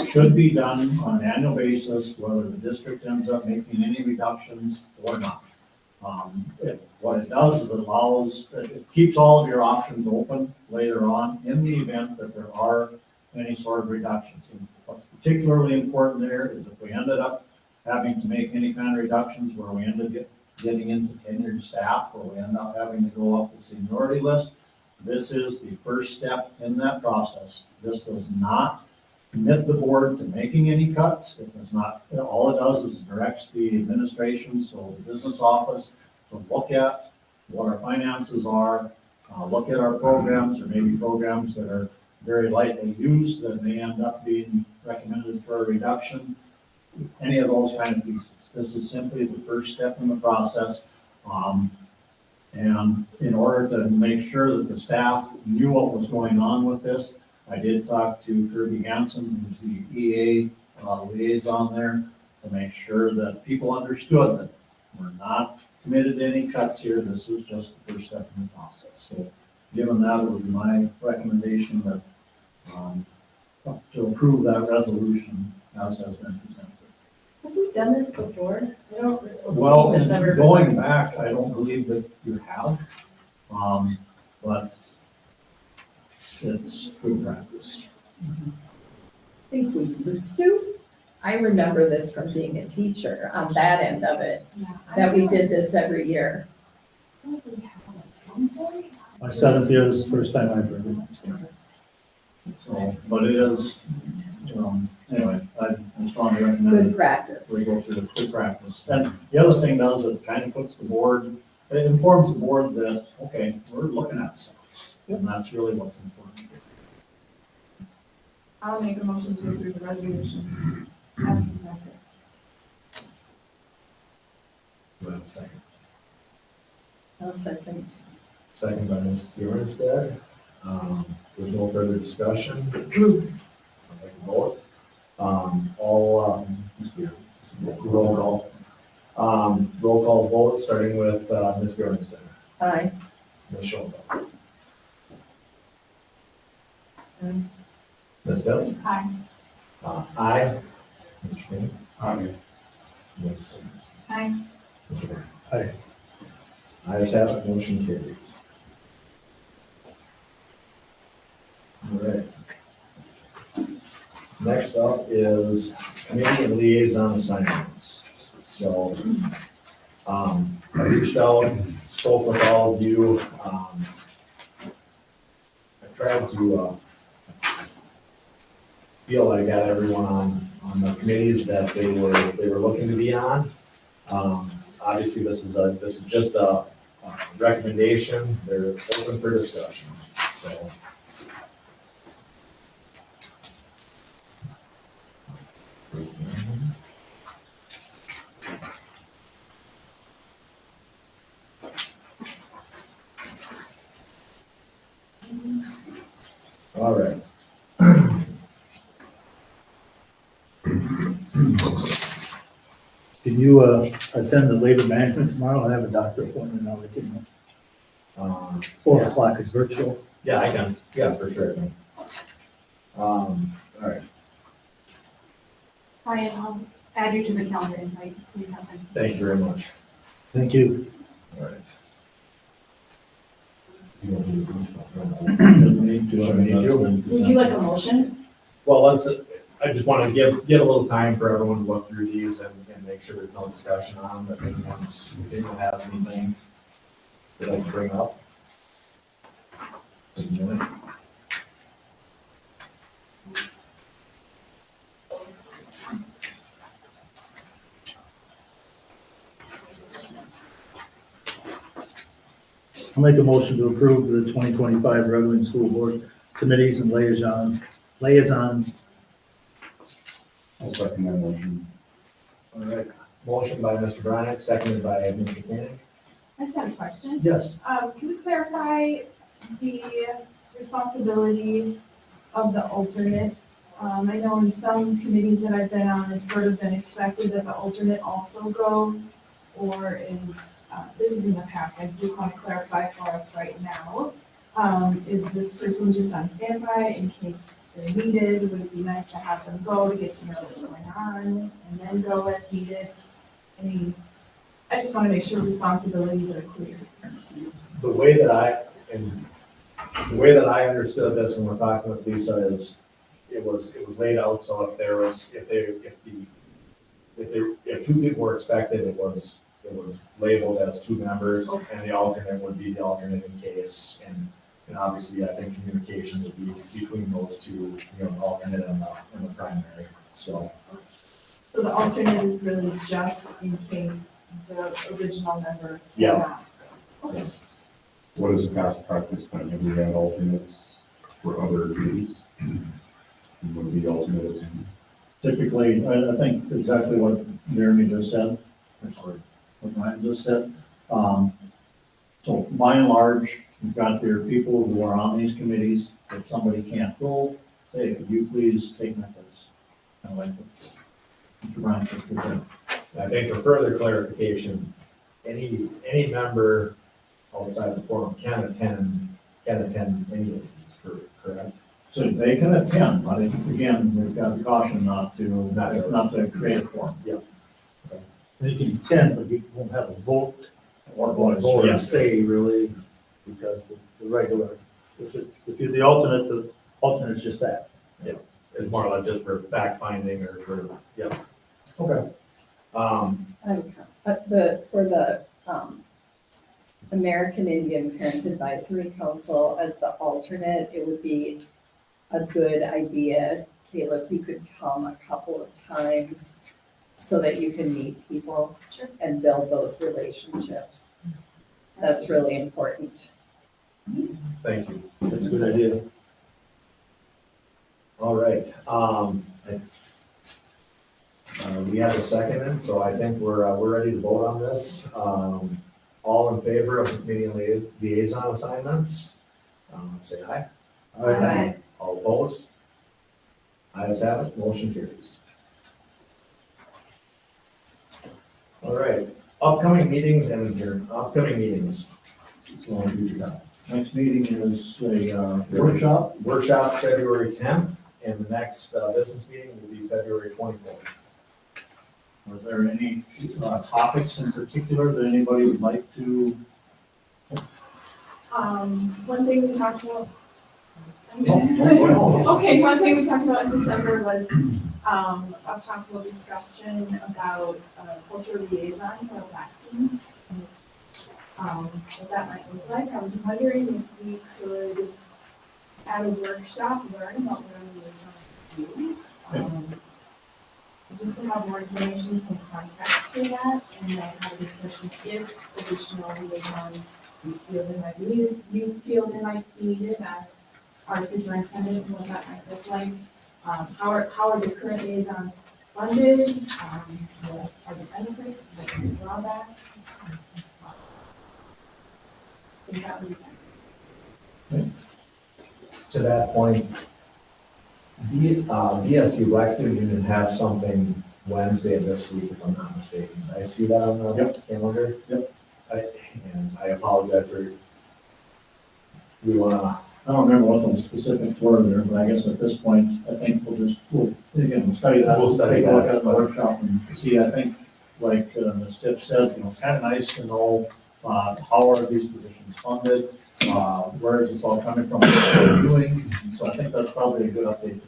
should be done on an annual basis, whether the district ends up making any reductions or not. What it does is it keeps all of your options open later on in the event that there are any sort of reductions. And what's particularly important there is if we ended up having to make any kind of reductions where we ended up getting into tenured staff, or we end up having to go up the seniority list, this is the first step in that process. This does not commit the board to making any cuts. It does not, all it does is directs the administration, so the business office, to look at what our finances are, look at our programs, or maybe programs that are very lightly used that may end up being recommended for a reduction, any of those kind of pieces. This is simply the first step in the process. And in order to make sure that the staff knew what was going on with this, I did talk to Kirby Hansen, who's the EA liaison there, to make sure that people understood that we're not committed to any cuts here. This is just the first step in the process. So given that, it would be my recommendation that to approve that resolution as has been presented. Have we done this before? I don't Well, see this ever. going back, I don't believe that you have, but it's good practice. I think we used to. I remember this from being a teacher on that end of it, that we did this every year. My 7th year is the first time I've heard it. So, but it is, anyway, I strongly recommend Good it. practice. We go through this, good practice. And the other thing does, it kind of puts the board, it informs the board that, okay, we're looking at stuff. And that's really what's important. I'll make a motion to approve the resolution as presented. Do I have a second? I'll second. Second by Ms. Bjornstad. There's no further discussion. I'll take a vote. Roll call. Roll call vote, starting with Ms. Bjornstad. Aye. Ms. Schoenfeld. Ms. Dillon. Aye. Aye. Mr. King. Aye. Ms. Simmons. Aye. Mr. Brown. Aye. Ayes have it, motion carries. All right. Next up is committee and liaison assignments. So, I reached out, spoke with all of you. I tried to, feel I got everyone on the committees that they were looking to be on. Obviously, this is just a recommendation. They're open for discussion, so. All right. Can you attend the labor management tomorrow? I have a doctor appointment now. I can, 4 o'clock is virtual. Yeah, I can. Yeah, for sure. All right. Ryan, add you to the calendar invite. So you have them. Thank you very much. Thank you. All right. Need to, I mean, Would you like a motion? Well, I just want to give a little time for everyone to look through these and make sure there's no discussion on them, if anyone has anything they'd like to bring up. Take a minute. I'll make a motion to approve the 2025 Red Wing School Board Committees and liaison. I'll second that motion. All right, motion by Mr. Bryan, seconded by Mr. Koenig. I just have a question. Yes. Can we clarify the responsibility of the alternate? I know in some committees that I've been on, it's sort of been expected that the alternate also goes, or is, this is in the past, I just want to clarify for us right now. Is this person just on standby in case they're needed? Would it be nice to have them go to get to know what's going on and then go as needed? I just want to make sure responsibilities are clear. The way that I understood this when we're talking with Lisa is, it was laid out, so if two people were expected, it was labeled as two members, and the alternate would be the alternate in case, and obviously, I think communication would be between those two, the alternate and the primary, so. So the alternate is really just in case the original member. Yeah. Okay. What is the past practice when have we had alternates for other committees? Would be alternates? typically, I think exactly what Jeremy just said, or sorry, what Ryan just said. So by and large, you've got your people who are on these committees. If somebody can't go, say, could you please take my place? Kind of like what Mr. Brown just did. I think for further clarification, any member outside the forum can attend any of these, correct? So they can attend, but again, we've got to caution not to create a forum. Yeah. And you can attend, but you won't have a vote Or or voice, a say really, because the regular, if you're the alternate's just that. It's more or less just for fact finding or for, yeah. Okay. For the American Indian Parent Advisory Council as the alternate, it would be a good idea, Caleb, you could come a couple of times so that you can meet people and build those relationships. That's really important. Thank you. That's a good idea. All right. We have a second, so I think we're ready to vote on this. All in favor of the committee liaison assignments, say aye. Aye. All opposed? Ayes have it, motion carries. All right, upcoming meetings and your upcoming meetings. So, Next meeting is a workshop. Workshop February 10th, and the next business meeting will be February 24th. Are there any topics in particular that anybody would like to? One thing we talked about. Oh, Okay, one thing we talked about in December was, a possible discussion about, culture liaison for vaccines. What that might look like. I was wondering if we could at a workshop, learn about what our liaisons do. Just to have more information, some context for that, and then have a discussion if additional liaisons you feel they might be needed, as our superintendent, and what that might look like. How are the current liaisons funded? What are the benefits, what are the drawbacks? I think that would be fun. To that point, BSU, Black Student Union, has something Wednesday of this week, if I'm not mistaken. I see that on the calendar. Yep. And I apologize for, we wanna I don't remember what those specifics were there, but I guess at this point, I think we'll study that. We'll study Take a look that. at the workshop and see, I think, like, Ms. Tiff says, it's kind of nice to know, how are these positions funded? Where is this all coming from? What are we doing? So I think that's probably a good update.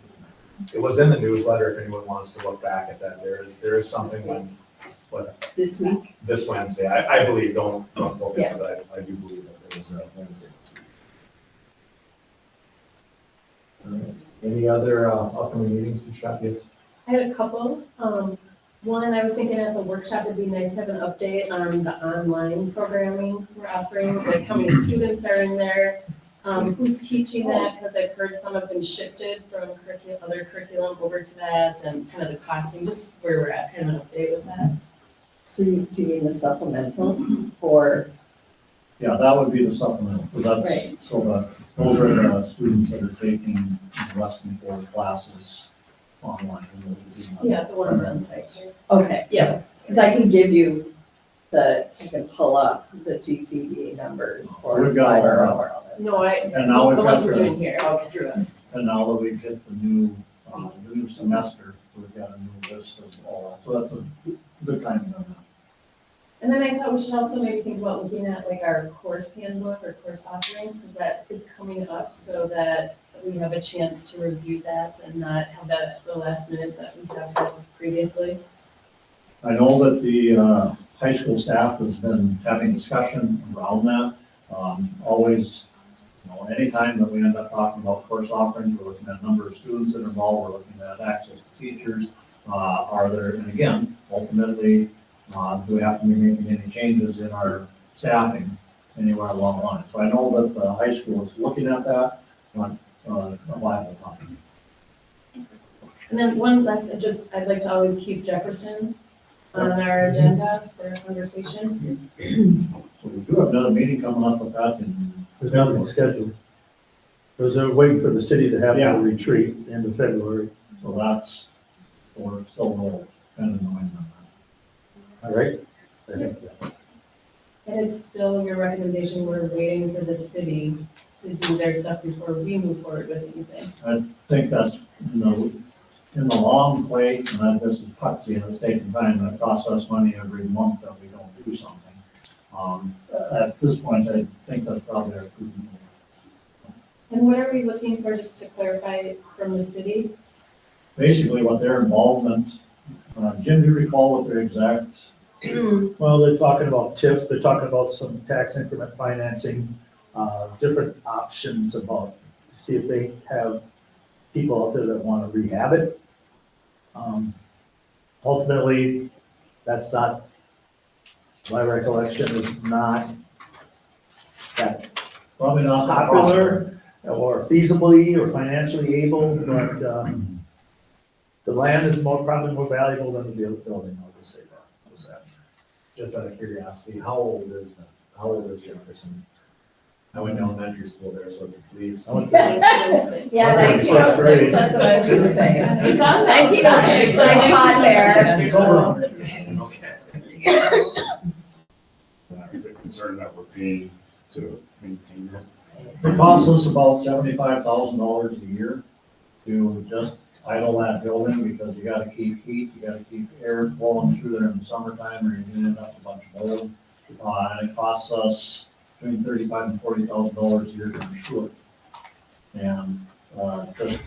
It was in the newsletter, if anyone wants to look back at that, there is something This week? this Wednesday, I believe, don't look Yeah. at it, but I do believe that there was a Wednesday. Any other upcoming meetings to shop? Yes. I had a couple. One, I was thinking at the workshop, it'd be nice to have an update on the online programming we're offering, like how many students are in there, who's teaching that, because I've heard some have been shifted from other curriculum over to that, and kind of the costing, just where we're at, kind of an update with that. So do you mean the supplemental or? Yeah, that would be the supplemental, so that's, Right. so those are the students that are taking less than 4 classes online. Yeah, the ones on site here. Okay. Yeah. Because I can give you I can pull up the GCD numbers for. We've got fiber our, or all that No, stuff. And now we've the got ones we're the- doing here, okay, through us. And now that we've hit the new semester, we've got a new list of all that, so that's a good timing on that. And then I thought we should also maybe think about looking at like our course handbook or course offerings, because that is coming up so that we have a chance to review that and not have that at the last minute that we have had previously. I know that the high school staff has been having discussion around that. Always, anytime that we end up talking about course offerings, we're looking at number of students that are involved, we're looking at access to teachers. Are there, and again, ultimately, do we have to be making any changes in our staffing anywhere along the line? So I know that the high school is looking at that, on a viable topic. And then one last, I'd like to always keep Jefferson on our agenda for conversation. So we do have another meeting coming up with that in. There's nothing scheduled. They're waiting for the city to have Yeah. a retreat end of February. So that's, we're still kind of knowing on that. All right? I think, And it's still your recommendation, we're waiting for the city to do their stuff before we move forward with anything. I think that's, in the long play, and that this is putsy, and it's taking time, and it costs us money every month that we don't do something. At this point, I think that's probably our prudent move. And what are we looking for, just to clarify, from the city? Basically, what their involvement, Jim, do you recall what their exact, well, they're talking about TIF, they're talking about some tax increment financing, different options about, see if they have people out there that want to rehab it. Ultimately, that's not, my recollection is not that probably not that popular or feasibly or financially able, but the land is probably more valuable than the building, I'll just say that. How's that? Just out of curiosity, how old is Jefferson? I went to elementary school there, so it's at least. Yeah, 1906, that's what I was gonna say. It's on 1906, I taught there. Is it concerned that we're paying to maintain it? it costs us about $75,000 a year to just idle that building, because you gotta keep heat, you gotta keep air flowing through there in the summertime, or you're gonna end up with a bunch of mold. And it costs us between $35,000 and $40,000 a year to insure it. And, just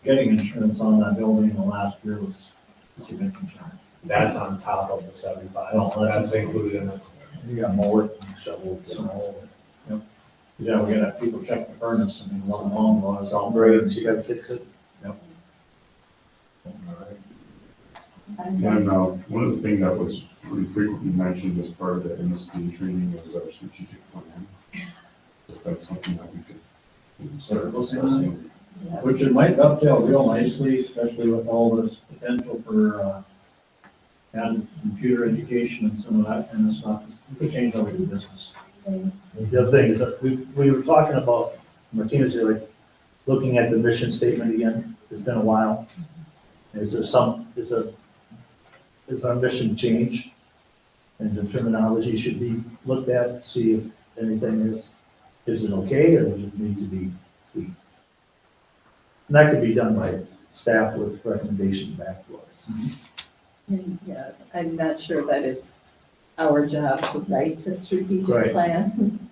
getting insurance on that building in the last year was a significant challenge. That's on top of the 75. No, That's included in it. You got mower and shovel, some all of it. Yep. Yeah, we gotta have people check the furnace, I mean, one long was all great. Great, you gotta fix it. Yep. And one of the things that was pretty frequently mentioned as part of the MSD training was our strategic plan. If that's something that we could start discussing. Which it might dovetail real nicely, especially with all this potential for, and computer education and some of that kind of stuff. We could change how we do business. The other thing is that we were talking about, Martinez, you're like, looking at the mission statement again, it's been a while. Is our mission change? And the terminology should be looked at, see if anything is it okay, or does it need to be And that could be done by staff with recommendations back to us. And, yeah, I'm not sure that it's our job to write the strategic Right. plan,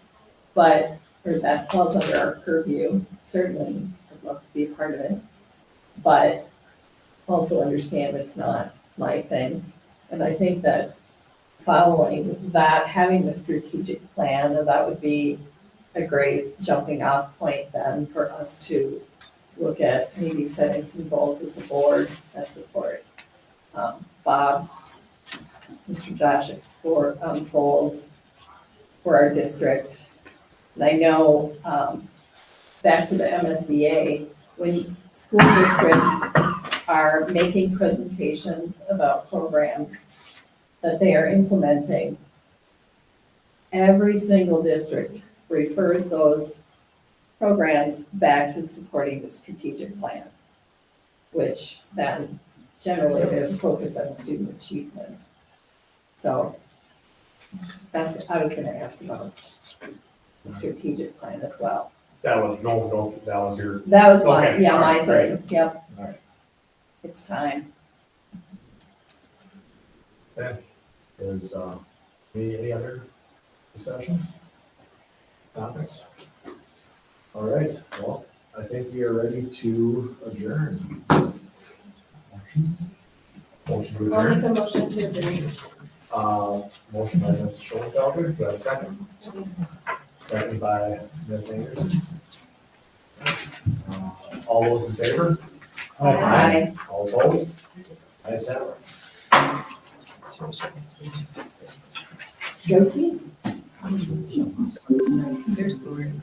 but, or that falls under our purview. Certainly, I'd love to be a part of it, but also understand it's not my thing. And I think that following that, having the strategic plan, that would be a great jumping off point then for us to look at maybe setting some goals as a board that support Bob's, Mr. Josh's goals for our district. And I know, back to the MSBA, when school districts are making presentations about programs that they are implementing, every single district refers those programs back to supporting the strategic plan, which then generally there's a focus on student achievement. So that's what I was gonna ask about, the strategic plan as well. That was, that was your. That was my, Okay, yeah, all my right, great. thing, yep. All right. It's time. Is, any other discussions? Topics? All right, well, I think we are ready to adjourn. Motion to I'll adjourn. make a motion to adjourn. Motion by Ms. Schoenfelder, do I have a second? Second by Ms. Anderson. All those in favor? Aye. All opposed? Ayes have it. Josie? There's Lauren.